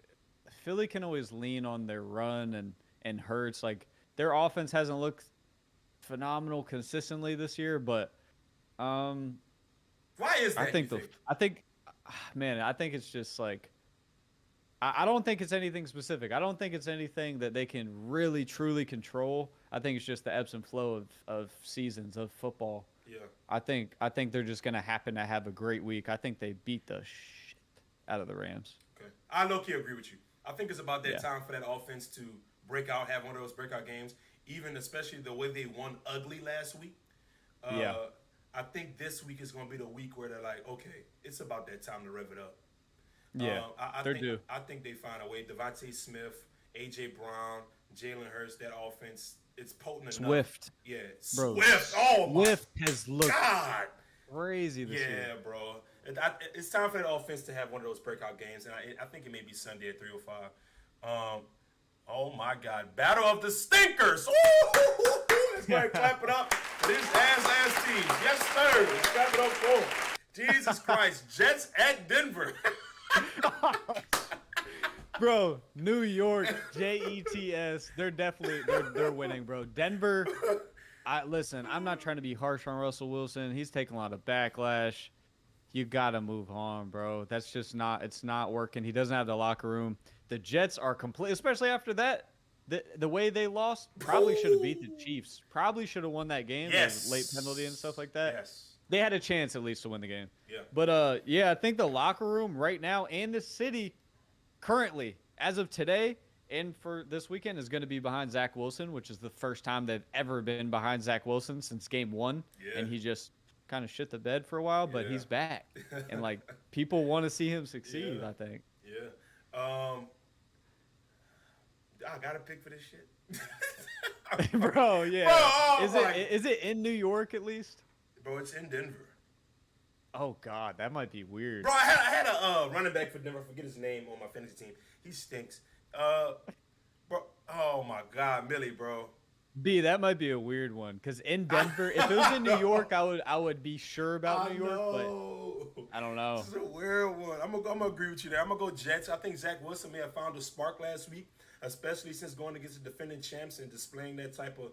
can always lean on their run and Hurts. Like their offense hasn't looked phenomenal consistently this year, but Why is that? I think it's just like I don't think it's anything specific. I don't think it's anything that they can really truly control. I think it's just the ebbs and flow of seasons of football. Yeah. I think they're just gonna happen to have a great week. I think they beat the shit out of the Rams. Okay. I low-key agree with you. I think it's about that Yeah. time for that offense to break out, have one of those breakout games, even especially the way they won ugly last week. Yeah. I think this week is going to be the week where they're like, okay, it's about that time to rev it up. Yeah, they're due. I think they find a way. Devontae Smith, A.J. Brown, Jalen Hurts, that offense, it's potent enough. Swift. Yeah. Bro, Swift. Oh, my Swift has looked God. crazy this year. Yeah, bro. It's time for that offense to have one of those breakout games, and I think it may be Sunday at 3:05. Oh my God, Battle of the Stinkers! Ooh, let's go ahead and clap it up for this ass team. Yes, sir. Let's clap it up for 'em. Jesus Christ, Jets at Denver. Bro, New York Jets, they're winning, bro. Denver, listen, I'm not trying to be harsh on Russell Wilson. He's taking a lot of backlash. You gotta move on, bro. That's just it's not working. He doesn't have the locker room. The Jets are complete, especially after that. The way they lost, probably should have beat the Chiefs. Probably should have won that game. Yes. Late penalty and stuff like that. Yes. They had a chance at least to win the game. Yeah. But yeah, I think the locker room right now and the city currently, as of today and for this weekend, is going to be behind Zach Wilson, which is the first time they've ever been behind Zach Wilson since game 1. Yeah. And he just kind of shit the bed for a while, but Yeah. he's back. And like people want to see him succeed, Yeah. I think. Yeah. I got to pick for this shit. Bro, yeah. Bro, oh, is it in New York at least? Bro, it's in Denver. Oh God, that might be weird. Bro, I had a running back for Denver. I forget his name on my fantasy team. He stinks. Bro, oh my God, Millie, bro. B, that might be a weird one because in Denver, if it was in New York, I would be sure about New York, but I don't know. This is a weird one. I'm gonna agree with you there. I'm gonna go Jets. I think Zach Wilson may have found a spark last week, especially since going against the defending champs and displaying that type of,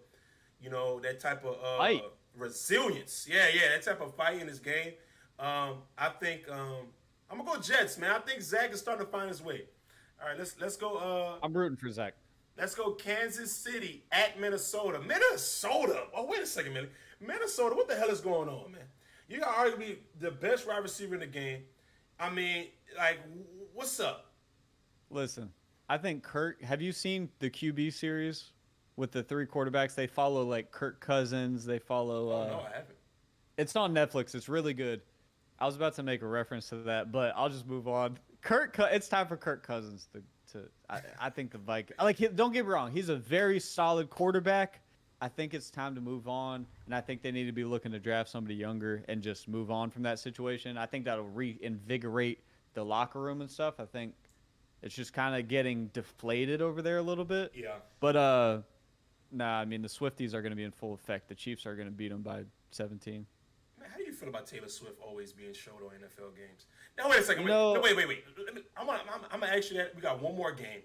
Fight. resilience. Yeah, that type of fight in his game. I think I'm gonna go Jets, man. I think Zach is starting to find his way. All right, let's go. I'm rooting for Zach. Let's go Kansas City at Minnesota. Minnesota. Oh, wait a second, man. Minnesota, what the hell is going on, man? You got arguably the best wide receiver in the game. I mean, like, what's up? Listen, I think Kirk. Have you seen the QB series with the 3 quarterbacks? They follow like Kirk Cousins. They follow. No, I haven't. It's on Netflix. It's really good. I was about to make a reference to that, but I'll just move on. It's time for Kirk Cousins to. I think the Vikings. Don't get me wrong. He's a very solid quarterback. I think it's time to move on, and I think they need to be looking to draft somebody younger and just move on from that situation. I think that'll reinvigorate the locker room and stuff. I think it's just kind of getting deflated over there a little bit. Yeah. But nah, I mean the Swifties are going to be in full effect. The Chiefs are going to beat them by 17. Man, how do you feel about Taylor Swift always being showed on NFL games? Now, wait a second. Wait. I'm going to ask you that. We got one more game.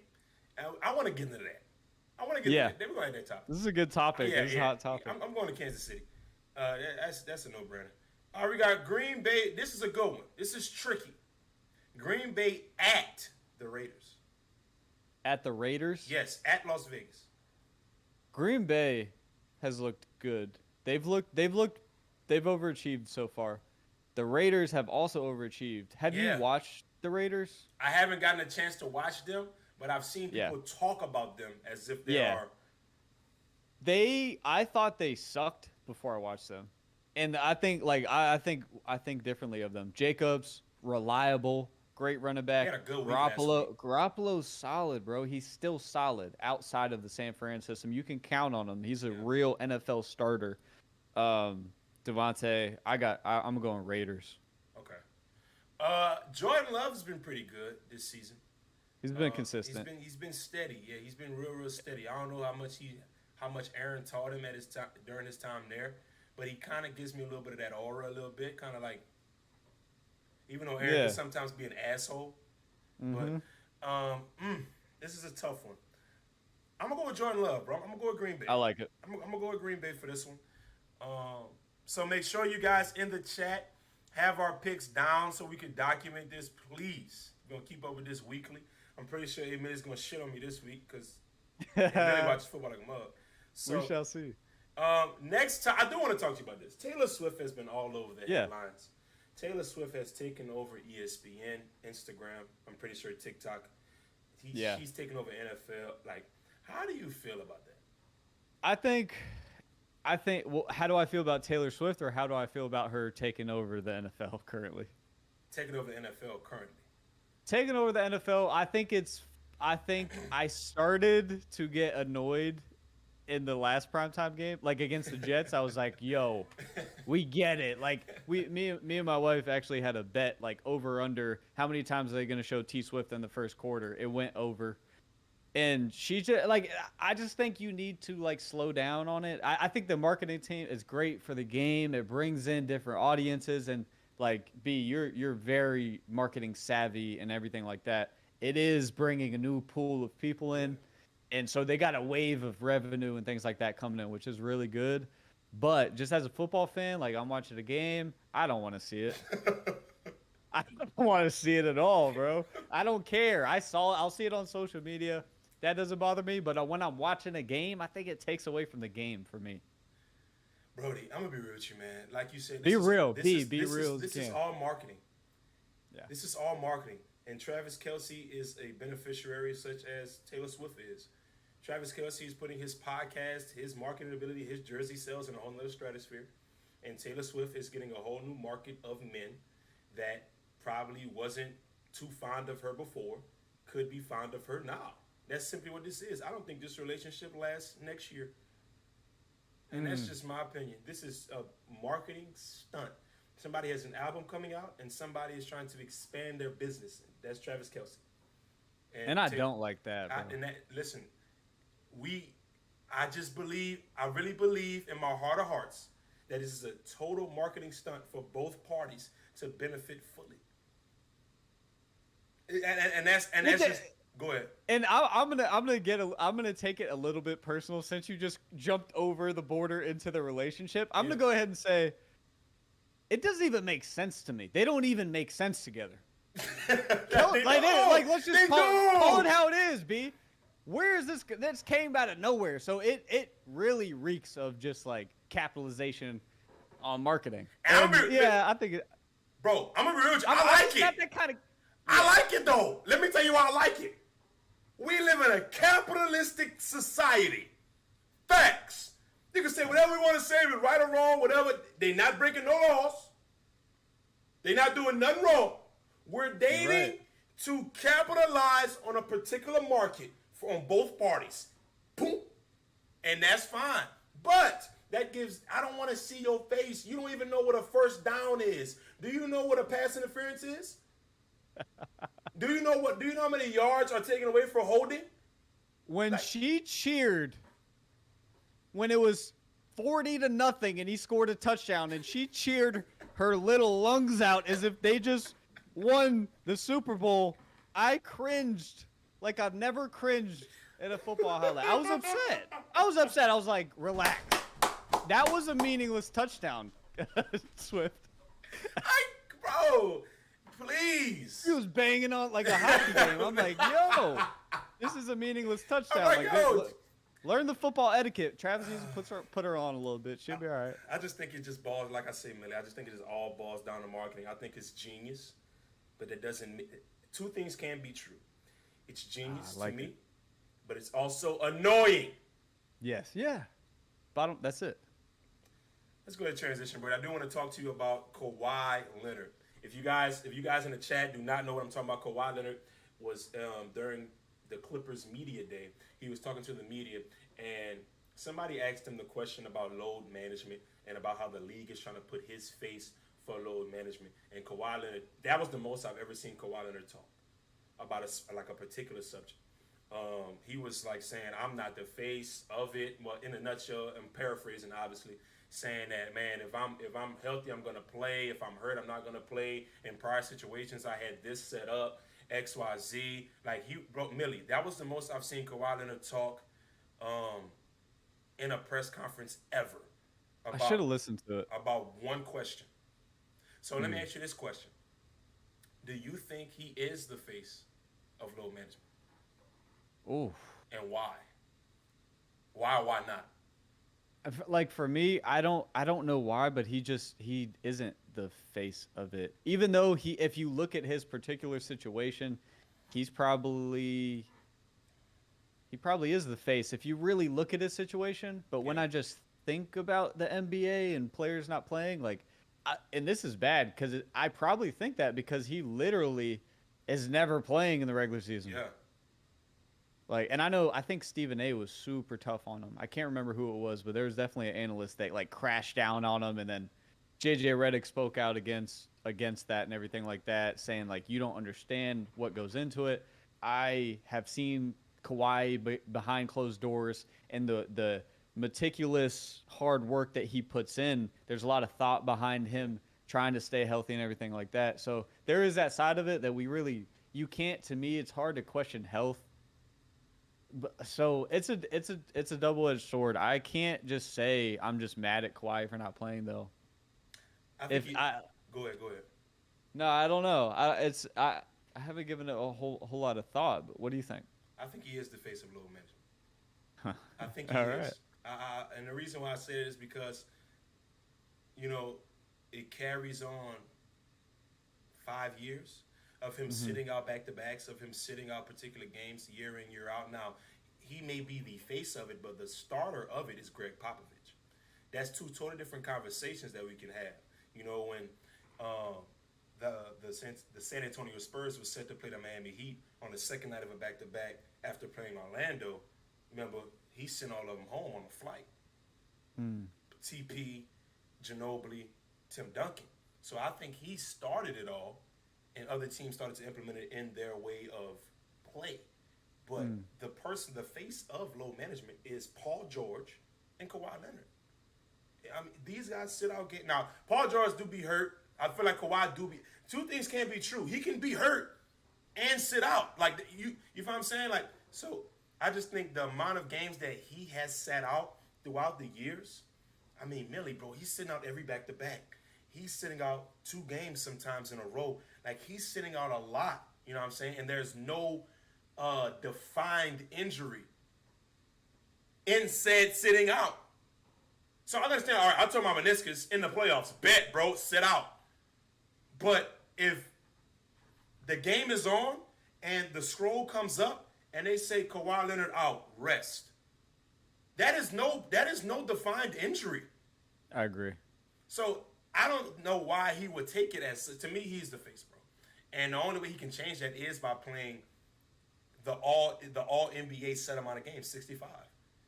I want to get into that. I want to get into that. We're going to that topic. This is a good topic. Yeah, this is a hot topic. I'm going to Kansas City. That's a no-brainer. All right, we got Green Bay. This is a good one. This is tricky. Green Bay at the Raiders. At the Raiders? Yes, at Las Vegas. Green Bay has looked good. They've they've overachieved so far. The Raiders have also overachieved. Have you watched the Raiders? I haven't gotten a chance to watch them, but I've seen people talk about them as if they are. I thought they sucked before I watched them, and I think I think differently of them. Jacobs, reliable, great running back. He had a good week last week. Garoppolo's solid, bro. He's still solid outside of the San Fran system. You can count on him. He's a real NFL starter. Devontae, I'm going Raiders. Okay. Jordan Love's been pretty good this season. He's been consistent. He's been steady. Yeah, he's been real steady. I don't know how much Aaron taught him during his time there, but he kind of gives me a little bit of that aura a little bit, kind of like, even though Aaron can sometimes be an asshole, but this is a tough one. I'm gonna go with Jordan Love, bro. I'm gonna go with Green Bay. I like it. I'm gonna go with Green Bay for this one. So make sure you guys in the chat have our picks down so we can document this, please. We're gonna keep up with this weekly. I'm pretty sure Embiid is gonna shit on me this week because he really watches football like a mug. So we shall see. Next time, I do want to talk to you about this. Taylor Swift has been all over the headlines. Taylor Swift has taken over ESPN, Instagram. I'm pretty sure TikTok. She's taken over NFL. Like, how do you feel about that? I think. Well, how do I feel about Taylor Swift, or how do I feel about her taking over the NFL currently? Taking over the NFL currently. Taking over the NFL. I think I started to get annoyed in the last primetime game, like against the Jets. I was like, "Yo, we get it." Like me and my wife actually had a bet, like over under how many times are they going to show T Swift in the first quarter. It went over. And she just I just think you need to like slow down on it. I think the marketing team is great for the game. It brings in different audiences, and like you're very marketing savvy and everything like that. It is bringing a new pool of people in, and so they got a wave of revenue and things like that coming in, which is really good. But just as a football fan, like I'm watching a game, I don't want to see it. I don't want to see it at all, bro. I don't care. I'll see it on social media. That doesn't bother me, but when I'm watching a game, I think it takes away from the game for me. Brody, I'm gonna be real with you, man. Like you said, be real. This is all marketing. Yeah. This is all marketing, and Travis Kelce is a beneficiary, such as Taylor Swift is. Travis Kelce is putting his podcast, his marketing ability, his jersey sales in a whole nother stratosphere, and Taylor Swift is getting a whole new market of men that probably wasn't too fond of her before, could be fond of her now. That's simply what this is. I don't think this relationship lasts next year. And that's just my opinion. This is a marketing stunt. Somebody has an album coming out, and somebody is trying to expand their business. That's Travis Kelce. And I don't like that, bro. Listen, I really believe in my heart of hearts that this is a total marketing stunt for both parties to benefit fully. And that's just... Go ahead. And I'm gonna take it a little bit personal since you just jumped over the border into the relationship. I'm gonna go ahead and say it doesn't even make sense to me. They don't even make sense together. Let's just call it how it is, B. Where is this? This came out of nowhere, so it really reeks of just like capitalization on marketing. I think it. Bro, I'm gonna be real with you. I like it. I like it though. Let me tell you why I like it. We live in a capitalistic society. Facts. You can say whatever we want to say, but right or wrong, whatever. They not breaking no laws. They not doing nothing wrong. We're dating to capitalize on a particular market on both parties. Boom. And that's fine. But that gives, I don't want to see your face. You don't even know what a first down is. Do you know what a pass interference is? Do you know how many yards are taken away for holding? When she cheered, when it was 40-0 and he scored a touchdown, and she cheered her little lungs out as if they just won the Super Bowl, I cringed like I've never cringed in a football highlight. I was upset. I was like, relax. That was a meaningless touchdown, Swift. Bro. Please. He was banging on like a hockey game. I'm like, yo, this is a meaningless touchdown. I'm like, yo, Learn the football etiquette. Travis needs to put her on a little bit. She'll be all right. I just think it just balls, like I say, Millie, I just think it just all balls down to marketing. I think it's genius, but it doesn't. Two things can be true. It's genius to me, but it's also annoying. Yes. Yeah. That's it. Let's go ahead and transition, but I do want to talk to you about Kawhi Leonard. If you guys in the chat do not know what I'm talking about, Kawhi Leonard was during the Clippers media day. He was talking to the media, and somebody asked him the question about load management and about how the league is trying to put his face for load management. And Kawhi Leonard, that was the most I've ever seen Kawhi Leonard talk about a particular subject. He was like saying, "I'm not the face of it." Well, in a nutshell, I'm paraphrasing, obviously, saying that, man, if I'm healthy, I'm gonna play. If I'm hurt, I'm not gonna play. In prior situations, I had this set up, X, Y, Z. Like Millie, that was the most I've seen Kawhi Leonard talk in a press conference ever. I should have listened to it. About one question. So let me ask you this question: do you think he is the face of load management? Ooh. And why? Why not? Like for me, I don't know why, but he isn't the face of it. Even though if you look at his particular situation, he probably is the face if you really look at his situation. But when I just think about the NBA and players not playing, and this is bad because I probably think that because he literally is never playing in the regular season. Yeah. And I think Stephen A was super tough on him. I can't remember who it was, but there was definitely an analyst that crashed down on him, and then JJ Redick spoke out against that and everything like that, saying you don't understand what goes into it. I have seen Kawhi behind closed doors and the meticulous hard work that he puts in. There's a lot of thought behind him trying to stay healthy and everything like that. So there is that side of it that you can't. To me, it's hard to question health. So it's a double-edged sword. I can't just say I'm just mad at Kawhi for not playing though. Go ahead. No, I don't know. I haven't given it a whole lot of thought. But what do you think? I think he is the face of load management. Huh. I think he is. Right. And the reason why I say it is because, it carries on 5 years of him sitting out back-to-backs, of him sitting out particular games year in, year out. Now, he may be the face of it, but the starter of it is Greg Popovich. That's two totally different conversations that we can have. When the San Antonio Spurs was set to play the Miami Heat on the second night of a back-to-back after playing Orlando, remember, he sent all of them home on a flight. TP, Ginobili, Tim Duncan. So I think he started it all, and other teams started to implement it in their way of play. But the face of load management is Paul George and Kawhi Leonard. I mean, these guys sit out game. Now, Paul George do be hurt. I feel like Kawhi do be. Two things can't be true. He can be hurt and sit out. You feel what I'm saying? So I just think the amount of games that he has sat out throughout the years. I mean, Millie, bro, he's sitting out every back-to-back. He's sitting out 2 games sometimes in a row. He's sitting out a lot. You know what I'm saying? And there's no defined injury in said sitting out. So I understand, all right, I told my meniscus in the playoffs, bet, bro, sit out. But if the game is on and the scroll comes up and they say Kawhi Leonard out, rest. That is no defined injury. I agree. So I don't know why he would take it as, to me, he's the face, bro. And the only way he can change that is by playing the all NBA set amount of games, 65.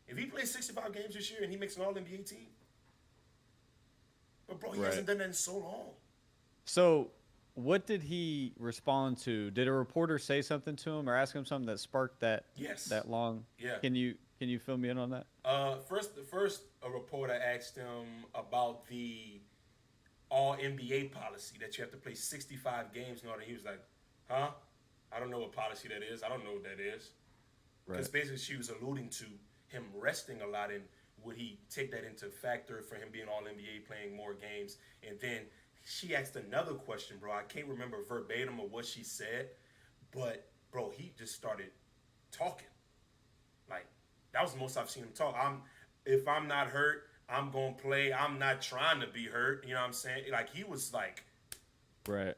If he plays 65 games this year and he makes an all NBA team, but bro, he hasn't done that in so long. So what did he respond to? Did a reporter say something to him or ask him something that sparked that? Yes. That long? Yeah. Can you fill me in on that? First a reporter asked him about the all NBA policy that you have to play 65 games in order. He was like, huh? I don't know what policy that is. I don't know what that is. Because basically she was alluding to him resting a lot, and would he take that into factor for him being all NBA, playing more games? And then she asked another question, bro. I can't remember verbatim of what she said, but bro, he just started talking. was the most I've seen him talk. If I'm not hurt, I'm gonna play. I'm not trying to be hurt. You know what I'm saying? Like he was like, Right.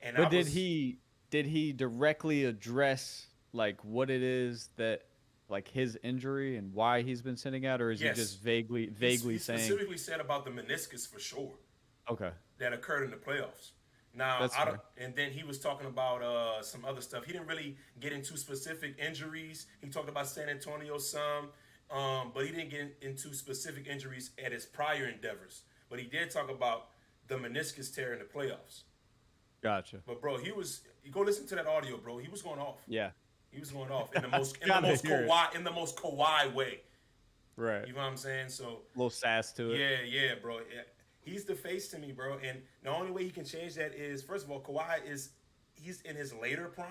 and But did he directly address like what it is that like his injury and why he's been sitting out, or is he Yes. just vaguely He saying? specifically said about the meniscus for sure Okay, that occurred in the playoffs. Now, that's fair. and then he was talking about some other stuff. He didn't really get into specific injuries. He talked about San Antonio some, but he didn't get into specific injuries at his prior endeavors. But he did talk about the meniscus tear in the playoffs. Gotcha. But bro, you go listen to that audio, bro. He was going off. Yeah. He was going off in the most Kawhi way. Right. You know what I'm saying? So A little sass to it. yeah, bro. Yeah. He's the face to me, bro. And the only way he can change that is, first of all, he's in his later prime.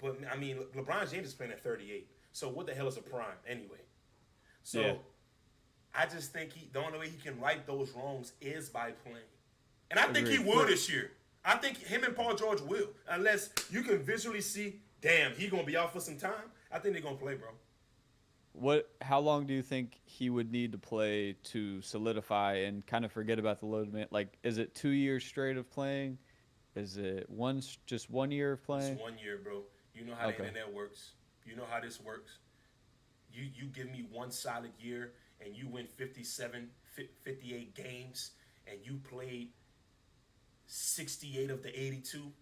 But I mean, LeBron James is playing at 38. So what the hell is a prime anyway? So Yeah. I just think the only way he can right those wrongs is by playing. And I think he Agreed. will this year. I think him and Paul George will, unless you can visually see, damn, he gonna be out for some time. I think they're gonna play, bro. How long do you think he would need to play to solidify and kind of forget about the load man? Like, is it 2 years straight of playing? Is it just 1 year of playing? It's 1 year, bro. You know how the internet works. You know how this works. You give me one solid year and you win 58 games and you played 68 of the 82.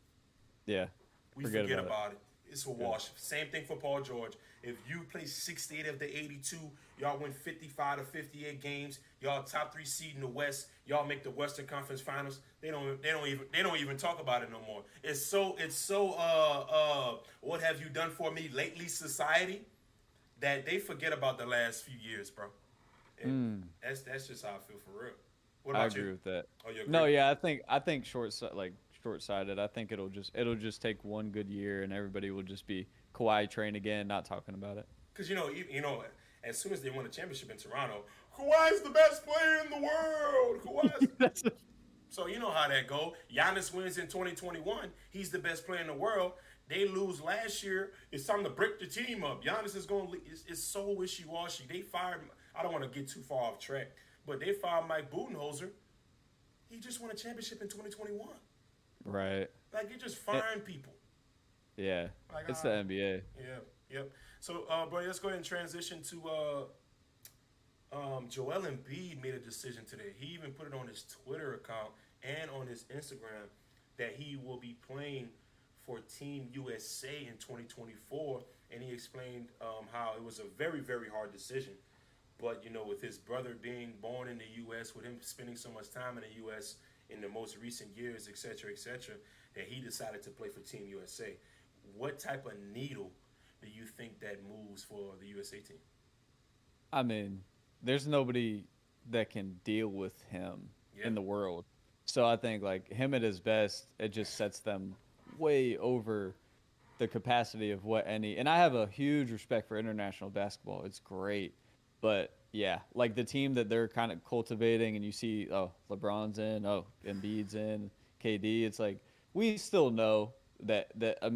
Yeah. We forget about it. It's a wash. Same thing for Paul George. If you play 68 of the 82, y'all win 55 to 58 games. Y'all top 3 seed in the West. Y'all make the Western Conference Finals. They don't even talk about it no more. It's so what have you done for me lately society that they forget about the last few years, bro. That's just how I feel for real. What about I agree with that. Oh, you agree? No, yeah, I think short-sighted. I think it'll just take one good year and everybody will just be Kawhi train again, not talking about it. Because you know, as soon as they won a championship in Toronto, Kawhi's the best player in the world. Kawhi's so you know how that go. Giannis wins in 2021. He's the best player in the world. They lose last year. It's time to break the team up. Giannis is going. It's so wishy-washy. They fired. I don't want to get too far off track, but they fired Mike Budenholzer. He just won a championship in 2021. Right. Like you're just firing people. Yeah. Like, it's the NBA. Yeah. Yep. So, bro, let's go ahead and transition to Joel Embiid made a decision today. He even put it on his Twitter account and on his Instagram that he will be playing for Team USA in 2024. And he explained how it was a very, very hard decision. But, you know, with his brother being born in the U.S., with him spending so much time in the U.S. in the most recent years, et cetera, that he decided to play for Team USA. What type of needle do you think that moves for the USA team? I mean, there's nobody that can deal with him in the world. So I think, like, him at his best, it just sets them way over the capacity of what any – and I have a huge respect for international basketball. It's great. But, yeah, like the team that they're kind of cultivating and you see, oh, LeBron's in, oh, Embiid's in, KD, it's like we still know that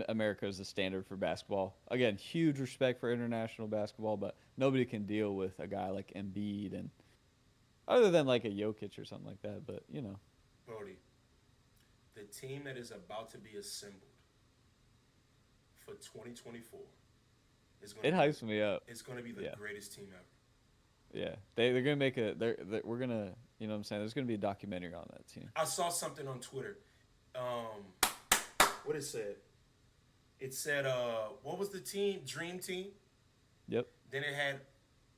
America is the standard for basketball. Again, huge respect for international basketball, but nobody can deal with a guy like Embiid and other than like a Jokic or something like that. But, you know. Brody, the team that is about to be assembled for 2024 is going it hypes me up. It's going to be the greatest team ever. Yeah, they're gonna make we're gonna, you know what I'm saying, there's gonna be a documentary on that team. I saw something on Twitter. What it said? It said, what was the team? Dream Team. Yep. Then it had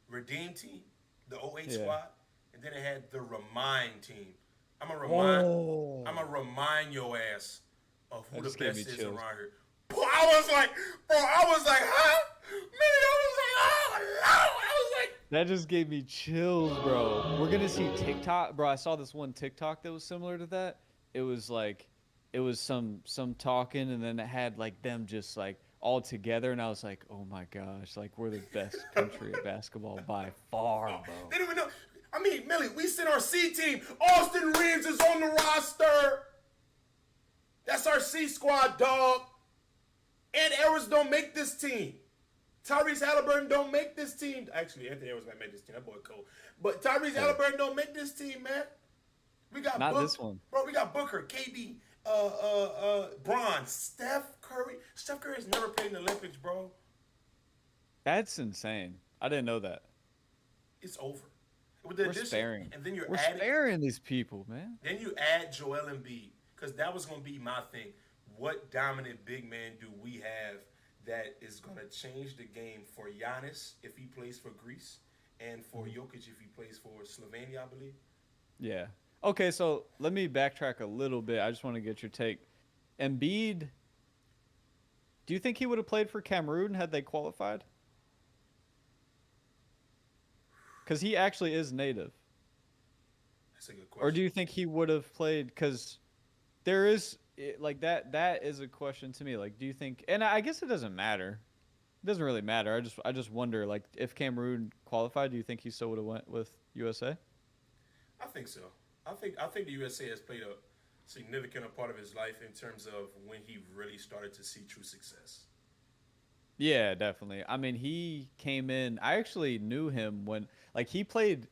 Redeem Team, the 08 squad, and then it had the Remind Team. I'm gonna remind your ass of who the best is around here. Boy, I was like, huh? Man, I was like, oh no! I was like. That just gave me chills, bro. We're gonna see TikTok, bro. I saw this one TikTok that was similar to that. It was like, it was some talking, and then it had like them just like all together, and I was like, oh my gosh, like we're the best country at basketball by far, bro. They don't even know. I mean, Millie, we sent our C team. Austin Reeves is on the roster. That's our C squad, dog. Ed Harris don't make this team. Tyrese Halliburton don't make this team. Actually, Anthony Edwards might make this team. That boy cold. But Tyrese Halliburton don't make this team, man. We got Not this one. Bro, we got Booker, KD, Bron, Steph Curry. Steph Curry has never played in the Olympics, bro. That's insane. I didn't know that. It's over. With the addition, sparing. And then We're sparing these people, man. Then you add Joel Embiid, because that was going to be my thing. What dominant big man do we have that is going to change the game for Giannis if he plays for Greece and for Jokic if he plays for Slovenia, I believe? Yeah. Okay, so let me backtrack a little bit. I just want to get your take. Embiid, do you think he would have played for Cameroon had they qualified? Because he actually is native. That's a good question. Or do you think he would have played? Because there is like that is a question to me. Like, do you think? And I guess it doesn't matter. It doesn't really matter. I just wonder, like, if Cameroon qualified, do you think he still would have went with USA? I think so. I think the USA has played a significant part of his life in terms of when he really started to see true success. Yeah, definitely. I mean, he came in. I actually knew him when, like, he played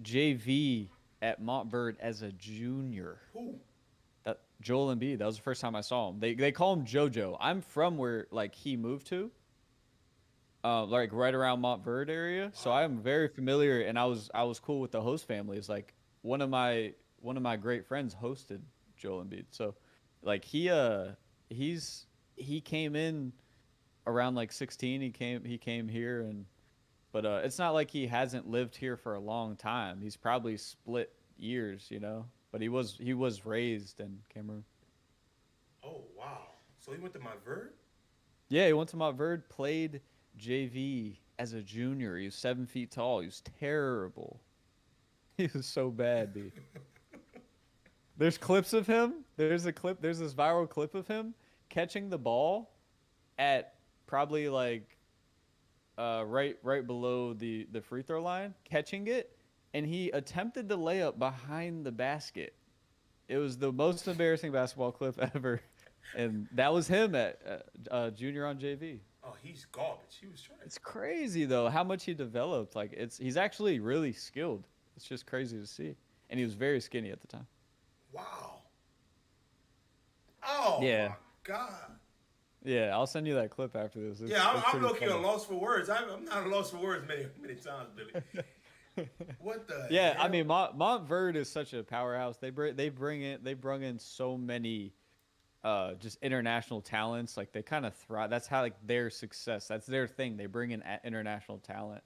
JV at Montverde as a junior. Who? Joel Embiid. That was the first time I saw him. They call him JoJo. I'm from where like he moved to, like right around Montverde area. So I'm very familiar, and I was cool with the host family. It's like one of my great friends hosted Joel Embiid. So like he came in around like 16. He came here, but it's not like he hasn't lived here for a long time. He's probably split years, you know. But he was raised in Cameroon. Oh wow! So he went to Montverde? Yeah, he went to Montverde, played JV as a junior. He was 7 feet tall. He was terrible. He was so bad, dude. There's clips of him. There's this viral clip of him catching the ball at probably like right below the free throw line, catching it, and he attempted the layup behind the basket. It was the most embarrassing basketball clip ever, and that was him at junior on JV. Oh, he's garbage. He was trying. It's crazy though how much he developed. Like he's actually really skilled. It's just crazy to see, and he was very skinny at the time. Wow. Oh yeah. My God. Yeah, I'll send you that clip after this. I'm looking at a loss for words. I'm not a loss for words many times, Billy. What the? Yeah, hell? I mean, Montverde is such a powerhouse. They brung in so many, just international talents. Like they kind of thrive. That's how like their success. That's their thing. They bring in international talent.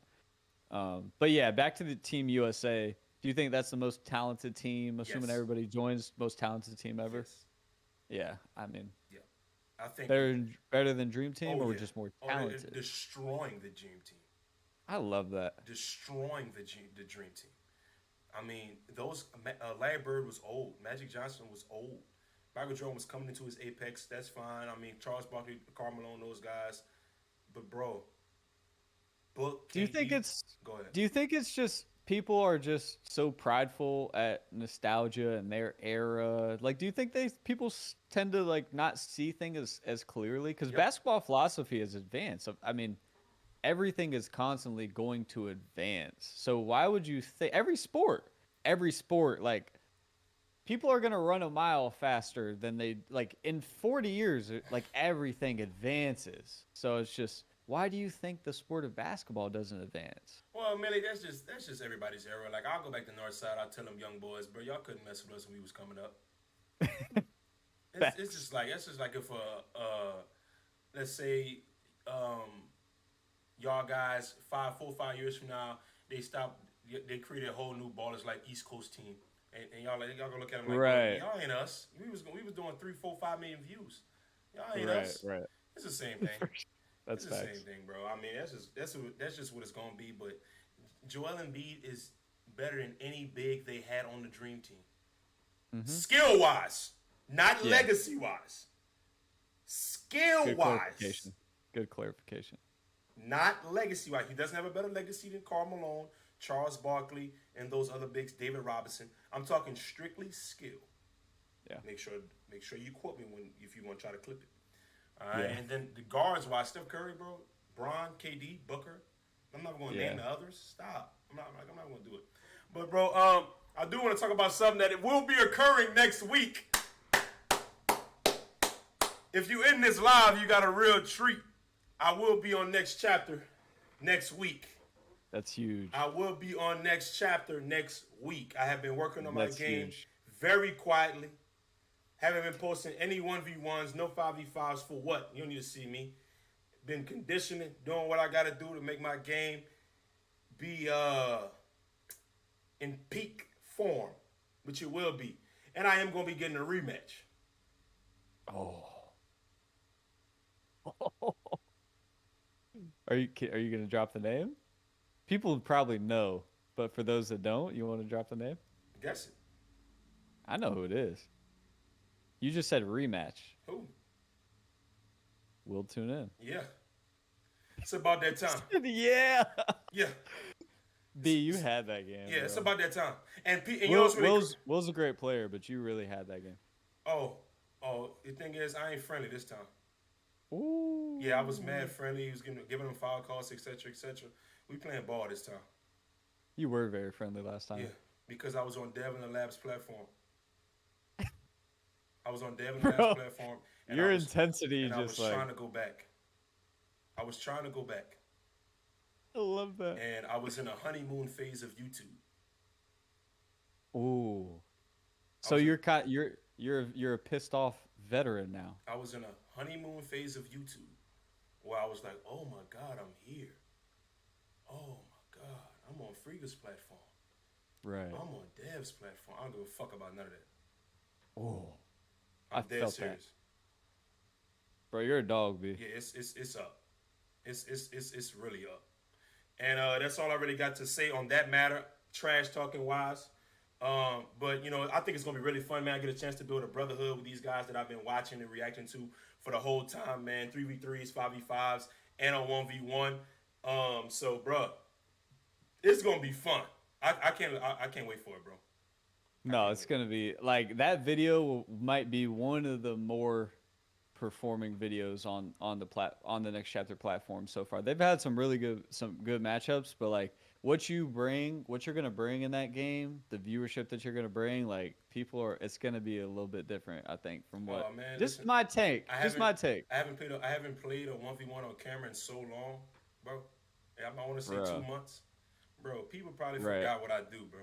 But yeah, back to the Team USA. Do you think that's the most talented team? Assuming everybody joins, most talented team ever. Yes. Yeah, I mean. Yeah, I think better than Dream Team, or just more talented. They're destroying the Dream Team. I love that. Destroying the Dream Team. I mean, those Larry Bird was old. Magic Johnson was old. Michael Jordan was coming into his apex. That's fine. I mean, Charles Barkley, Karl Malone, those guys. But bro, Book. Do you think it's? Go ahead. Do you think it's just people are just so prideful at nostalgia and their era? Like, do you think people tend to like not see things as clearly? Because basketball philosophy is advanced. I mean, everything is constantly going to advance. So why would you think every sport, like people are going to run a mile faster than they like in 40 years, like everything advances. So it's just, why do you think the sport of basketball doesn't advance? Well, Millie, that's just everybody's era. Like, I'll go back to Northside. I'll tell them young boys, bro, y'all couldn't mess with us when we was coming up. It's just like if let's say y'all guys 4 or 5 years from now they created a whole new ballers like East Coast team, and y'all gonna look at them like, right. Y'all ain't us. We was doing 3, 4, 5 million views. Y'all ain't right, us. Right. It's the same thing. That's it's the facts. same thing, bro. I mean, that's just what it's gonna be. But Joel Embiid is better than any big they had on the Dream Team, skill wise, not legacy wise. Skill wise. Good clarification. Not legacy wise. He doesn't have a better legacy than Karl Malone, Charles Barkley, and those other bigs. David Robinson. I'm talking strictly skill. Yeah. Make sure you quote me if you want to try to clip it. All right, and then the guards wise, Steph Curry, bro, Bron, KD, Booker. I'm not going to Yeah. name the others. Stop. I'm not going to do it. But bro, I do want to talk about something that it will be occurring next week. If you in this live, you got a real treat. I will be on Next Chapter next week. That's huge. I will be on Next Chapter next week. I have been working on my game huge. very quietly. Haven't been posting any 1v1s, no 5v5s for what? You don't need to see me. Been conditioning, doing what I got to do to make my game be in peak form, which it will be. And I am going to be getting a rematch. Oh. Are you gonna drop the name? People probably know, but for those that don't, you want to drop the name? Guess it. I know who it is. You just said rematch. Who? We'll tune in. Yeah. It's about that time. Yeah. Yeah. B, you had that game. Yeah, bro. it's about that time. And you know what's really Will's a great player, but you really had that game. Oh, the thing is, I ain't friendly this time. Ooh. Yeah, I was mad friendly. He was giving them foul calls, etc., etc. We playing ball this time. You were very friendly last time. Yeah, because I was on Devin and Lab's platform. I was on Devin and Lab's platform. And your intensity and just I was trying to go back. I was trying to go back. I love that. And I was in a honeymoon phase of YouTube. Ooh. So you're a pissed off veteran now. I was in a honeymoon phase of YouTube where I was like, oh my God, I'm here. Oh my God, I'm on Friega's platform. Right. I'm on Dev's platform. I don't give a fuck about none of that. Oh. I'm I dead felt serious. that. Bro, you're a dog, B. Yeah, it's up. It's really up. And that's all I really got to say on that matter, trash talking wise. But you know, I think it's gonna be really fun, man. I get a chance to build a brotherhood with these guys that I've been watching and reacting to for the whole time, man. 3v3s, 5v5s, and on 1v1. So, bro, it's gonna be fun. I can't wait for it, bro. No, it's gonna be like that video might be one of the more performing videos on the Next Chapter platform so far. They've had some good matchups, but like what you're gonna bring in that game, the viewership that you're gonna bring, like it's gonna be a little bit different, I think, from what. Man, just listen, my take. Just my take. I haven't played a 1v1 on camera in so long, bro. I want to say 2 months, bro. People probably forgot what I do, bro.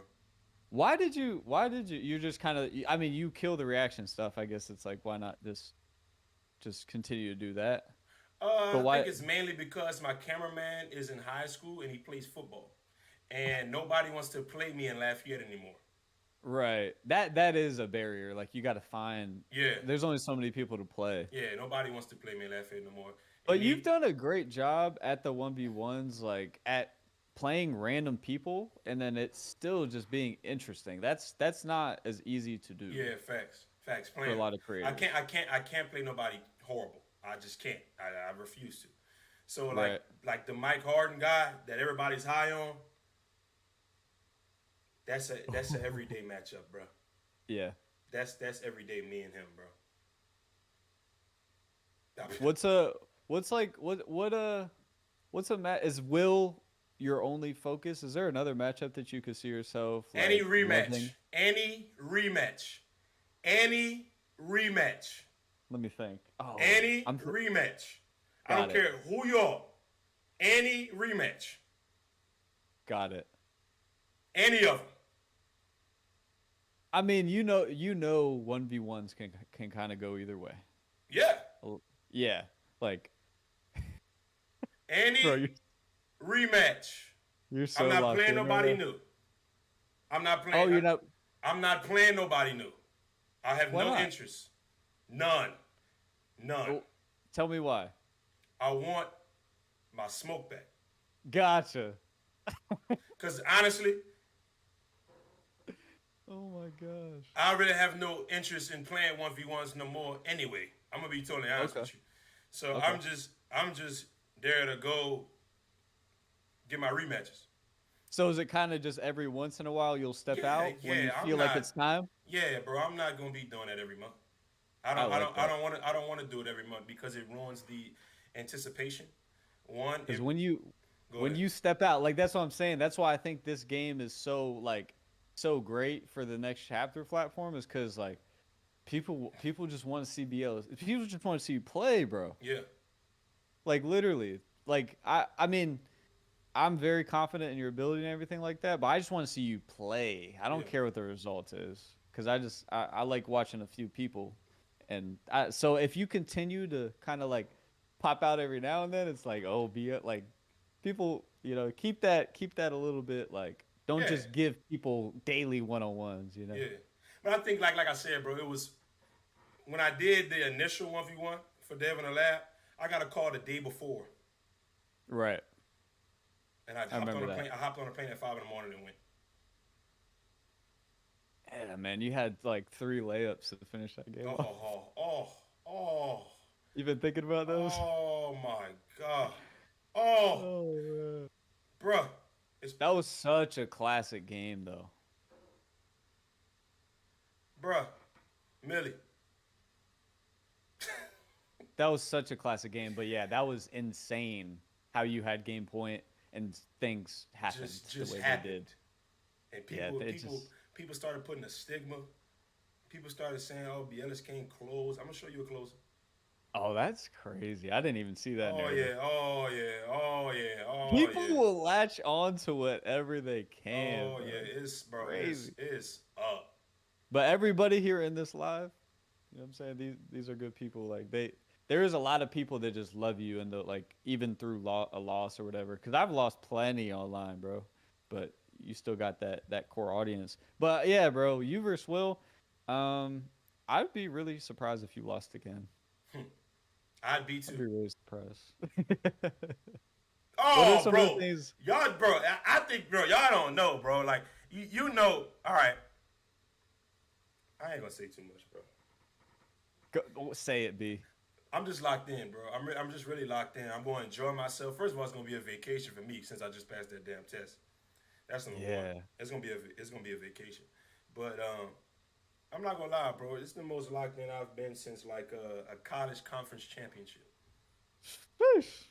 Why did you? You just kind of. I mean, you kill the reaction stuff. I guess it's like, why not just continue to do that? I think it's mainly because my cameraman is in high school and he plays football, and nobody wants to play me in Lafayette anymore. Right. That is a barrier. Like you got to find. Yeah. There's only so many people to play. Yeah. Nobody wants to play me in Lafayette no more. But you've done a great job at the 1v1s, like at playing random people, and then it's still just being interesting. That's not as easy to do. Yeah, facts. For a lot of creators. I can't play nobody horrible. I just can't. I refuse to. So like the Mike Harden guy that everybody's high on. That's an everyday matchup, bro. Yeah. That's everyday me and him, bro. What's a match? Is Will your only focus? Is there another matchup that you could see yourself? Like, Any rematch. loving? Any rematch. Any rematch. Let me think. Oh, rematch. I don't care who you are. Any rematch. Got it. Any of them. I mean, you know, 1v1s can kind of go either way. Yeah. Yeah, like any rematch. You're so. I'm not playing nobody new. I'm not playing. Oh, you're not. I'm not playing nobody new. I have no interest. None. Oh, tell me why. I want my smoke back. Gotcha. Because honestly, oh my gosh, I really have no interest in playing 1v1s no more. Anyway, I'm gonna be totally honest with you. So I'm just there to go get my rematches. So is it kind of just every once in a while you'll step out when you feel like it's time? Yeah, bro. I'm not gonna be doing that every month. I don't want to do it every month because it ruins the anticipation. One, Because when you go ahead. step out, like that's what I'm saying. That's why I think this game is so great for the next chapter platform is because like people just want to see BL. People just want to see you play, bro. Yeah, Like literally. Like I mean, I'm very confident in your ability and everything like that, but I just want to see you play. I yeah, don't care what the result is because I like watching a few people, and so if you continue to kind of like pop out every now and then, it's like oh be like people keep that a little bit like don't yeah, just give people daily one-on-ones, you know. yeah. But I think like I said, bro, it was when I did the initial 1v1 for Dev in the lab. I got a call the day before, Right. and I I hopped on remember a that. plane. I hopped on a plane at 5 in the morning and went. Yeah, man, you had like 3 layups to finish that game off. Oh, oh, oh, You been thinking about those? oh my God. Oh, Oh man. bruh. It's That was such a classic game, though. bruh. Millie. That was such a classic game, but yeah, that was insane how you had game point and things happened the Just way they happened. did. And Yeah, they just. people started putting a stigma. People started saying, "Oh, Bielis can't close." I'm gonna show you a closer. Oh, that's crazy. I didn't even see that Oh narrative. yeah, oh yeah, oh yeah, oh People yeah, will latch on to whatever they can, oh bro. yeah. It's It's bro, crazy. it's up. But everybody here in this live, you know what I'm saying? These are good people. Like there is a lot of people that just love you and the like even through a loss or whatever. Because I've lost plenty online, bro. But you still got that core audience. But yeah, bro, you versus Will. Um, I'd be really surprised if you lost again. I'd be I'd too. be really surprised. What are Oh, some of the bro, things? y'all, bro. I think, bro, y'all don't know, bro. Like you know. All right, I ain't gonna say too much, bro. Say it, B. I'm just locked in, bro. I'm just really locked in. I'm going to enjoy myself. First of all, it's gonna be a vacation for me since I just passed that damn test. That's number one. Yeah. It's gonna be a vacation. But I'm not gonna lie, bro. It's the most locked in I've been since like a college conference championship. Whoosh,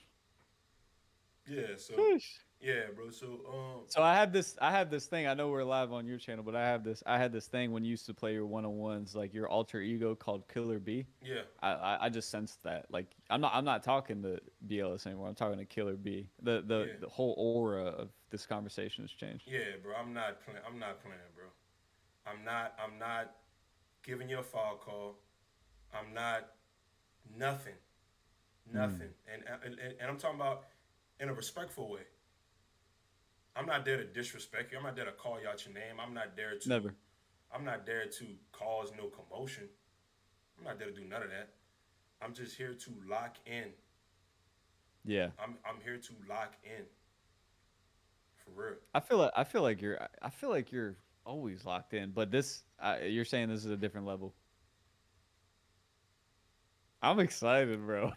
Yeah. So whoosh. yeah, bro. So So I have this thing. I know we're live on your channel, but I had this thing when you used to play your one-on-ones, like your alter ego called Killer B. yeah, I just sensed that. Like I'm not talking to BLS anymore. I'm talking to Killer B. The the yeah, the whole aura of this conversation has changed. yeah, bro. I'm not playing. I'm not playing, bro. I'm not giving you a foul call. I'm not nothing, Mm, nothing. And I'm talking about in a respectful way. I'm not there to disrespect you. I'm not there to call you out your name. I'm not there to. never. I'm not there to cause no commotion. I'm not there to do none of that. I'm just here to lock in. Yeah. I'm here to lock in for real. I feel like you're always locked in, but you're saying this is a different level. I'm excited, bro.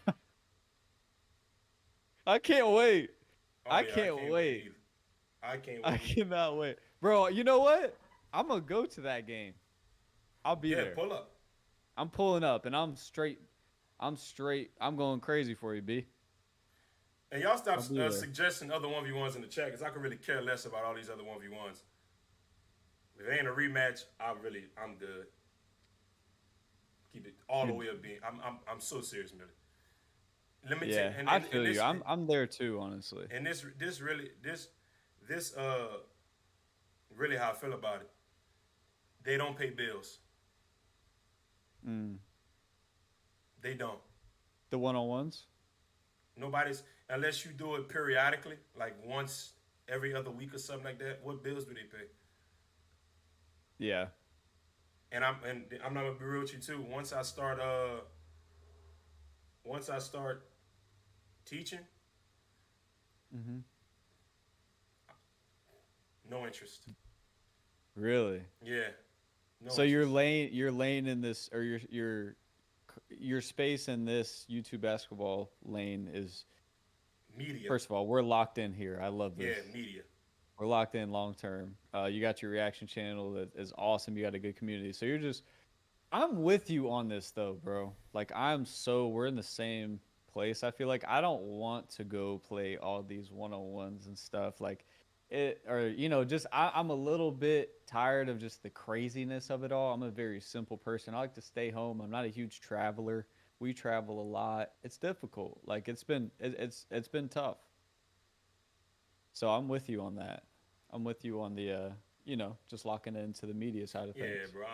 I can't wait. Oh I yeah, I can't can't wait wait. either. I can't I wait either. cannot wait. Bro, you know what? I'm gonna go to that game. I'll be Yeah, there. pull up. I'm pulling up and I'm straight. I'm straight. I'm going crazy for you, B. And y'all stop I'll be there. suggesting other 1v1s in the chat because I could really care less about all these other 1v1s. If it ain't a rematch, I'm good. Keep it all the Dude, way up being. I'm so serious, Millie. Let me tell yeah, and, I and, and feel you. this I'm there too, honestly. and this really this really how I feel about it. They don't pay bills. Mm. They don't. The one-on-ones? Nobody's unless you do it periodically, like once every other week or something like that. What bills do they pay? Yeah. And I'm not gonna be real with you too. Once I start teaching, Hmm. no interest. Really? Yeah, no So interest. you're laying in this, or your space in this YouTube basketball lane is, Media. first of all, we're locked in here. I love Yeah, this. media. We're locked in long term. You got your reaction channel that is awesome. You got a good community. So I'm with you on this though, bro. Like we're in the same place. I feel like I don't want to go play all these one-on-ones and stuff like it, or just I'm a little bit tired of just the craziness of it all. I'm a very simple person. I like to stay home. I'm not a huge traveler. We travel a lot. It's difficult. Like it's been tough. So I'm with you on that. I'm with you on the just locking into the media side of Yeah, things. bro.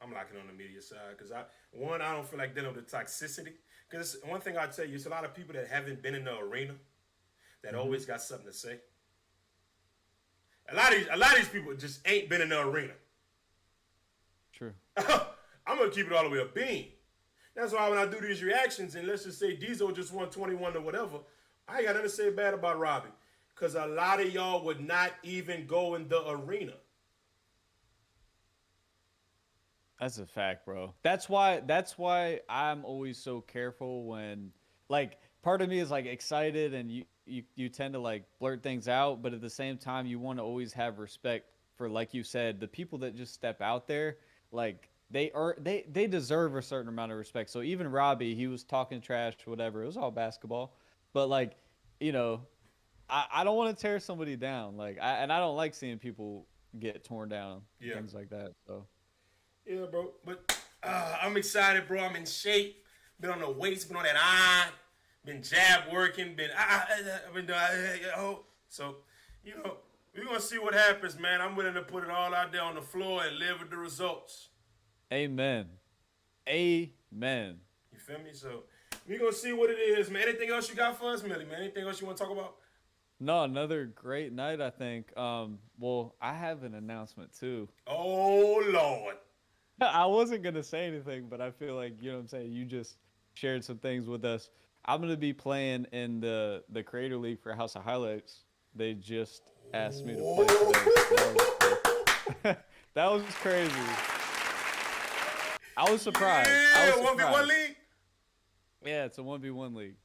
I'm locking on the media side because I don't feel like dealing with the toxicity. Because one thing I tell you, it's a lot of people that haven't been in the arena that always got something to say. A lot of these people just ain't been in the arena. True. I'm gonna keep it all the way a bean. That's why when I do these reactions, and let's just say Diesel just won 21 or whatever, I ain't got nothing to say bad about Robbie. Because a lot of y'all would not even go in the arena. That's a fact, bro. That's why I'm always so careful when like part of me is like excited and you tend to like blurt things out, but at the same time you want to always have respect for, like you said, the people that just step out there, like they deserve a certain amount of respect. So even Robbie, he was talking trash, whatever. It was all basketball. But like, you know, I don't want to tear somebody down. Like I don't like seeing people get torn down, things like that. So yeah, bro. But I'm excited, bro. I'm in shape. Been on the weights. Been on that iron. Been jab working. Been doing. So we're gonna see what happens, man. I'm willing to put it all out there on the floor and live with the results. amen. Amen. You feel me? So we're gonna see what it is, man. Anything else you got for us, Millie, man? Anything else you want to talk about? No, another great night, I think. Well, I have an announcement too. Oh Lord. I wasn't gonna say anything, but I feel like what I'm saying. You just shared some things with us. I'm gonna be playing in the Creator League for House of Highlights. They just asked me to play today. That was crazy. I was surprised. Yeah, 1v1 league. Yeah, it's a 1v1 league.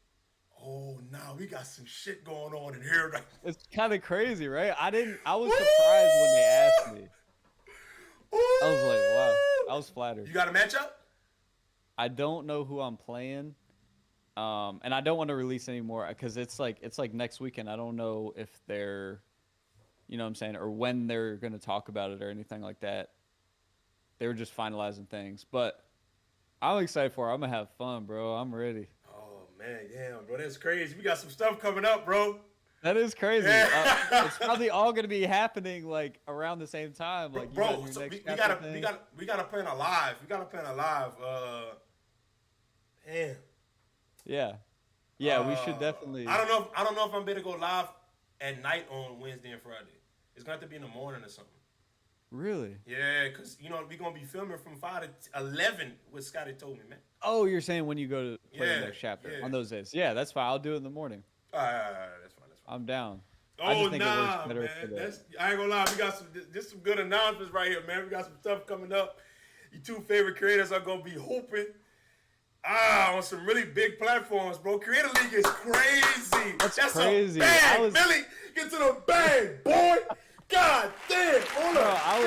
Oh, now we got some shit going on in here. It's kind of crazy, right? I was surprised when they asked me. I was like, wow. I was flattered. You got a matchup? I don't know who I'm playing. And I don't want to release any more because it's like next weekend. I don't know if they're, what I'm saying, or when they're going to talk about it or anything like that. They were just finalizing things, but I'm excited for it. I'm gonna have fun, bro. I'm ready. Oh man, damn, bro, that's crazy. We got some stuff coming up, bro. That is crazy. It's probably all gonna be happening like around the same time. Like, bro, so we gotta plan a live. We gotta plan a live. Damn. Yeah, we should definitely. I don't know if I'm better go live at night on Wednesday and Friday. It's gonna have to be in the morning or something. Really? Yeah, because we're gonna be filming from 5 to 11. What Scotty told me, man. Oh, you're saying when you go to play the next chapter on those days? Yeah, that's fine. I'll do it in the morning. All right, that's fine. I'm down. I ain't gonna lie. We got some good announcements right here, man. We got some stuff coming up. Your two favorite creators are gonna be hooping on some really big platforms, bro. Creator League is crazy. That's crazy. A bag, Billy. Get to the bag, boy. God damn. Hold up. I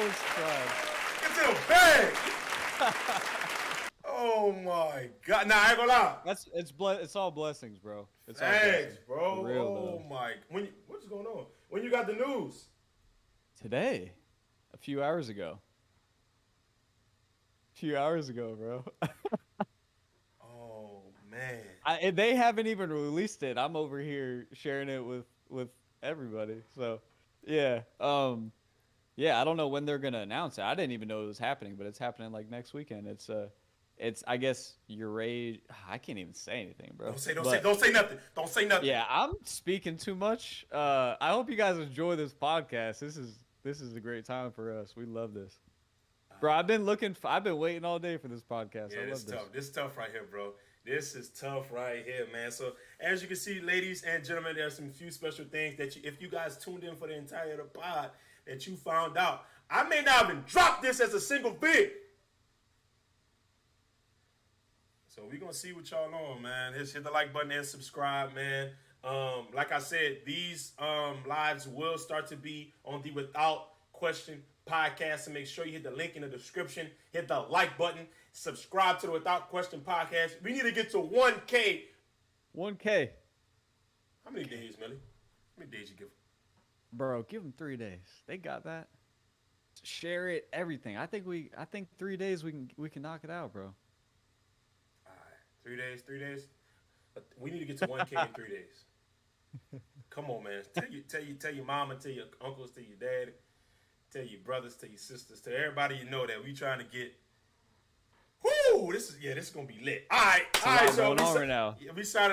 was surprised. Get to the bag. Oh my God. Nah, I ain't gonna lie. It's all blessings, bro. It's Thanks, all blessings. bro. For real, oh my. What's going on? When you got the news? Today. A few hours ago. Bro. Oh man. They haven't even released it. I'm over here sharing it with everybody. So, yeah. Yeah, I don't know when they're gonna announce it. I didn't even know it was happening, but it's happening like next weekend. It's I guess your age. I can't even say anything, bro. Don't say nothing. Don't say nothing. Yeah, I'm speaking too much. I hope you guys enjoy this podcast. This is a great time for us. We love this. Bro, I've been waiting all day for this podcast. Yeah, this is tough. This is tough right here, bro. This is tough right here, man. So, as you can see, ladies and gentlemen, there are some few special things that if you guys tuned in for the entire pod, that you found out. I may not even drop this as a single vid. So, we're going to see what y'all on, man. Just hit the like button and subscribe, man. Like I said, these lives will start to be on the without Question Podcast, and make sure you hit the link in the description, hit the like button, subscribe to the Without Question Podcast. We need to get to 1K. 1K. How many days, Millie? How many days you give? Bro, give them 3 days. They got that. Share it, everything. I think 3 days we can knock it out, bro. All right, 3 days. But we need to get to 1K in 3 days. Come on, man. Tell your mama, tell your uncles, tell your dad, tell your brothers, tell your sisters, tell everybody you know that we trying to get. Whoo! This is gonna be lit. All right, Going on right now. We started.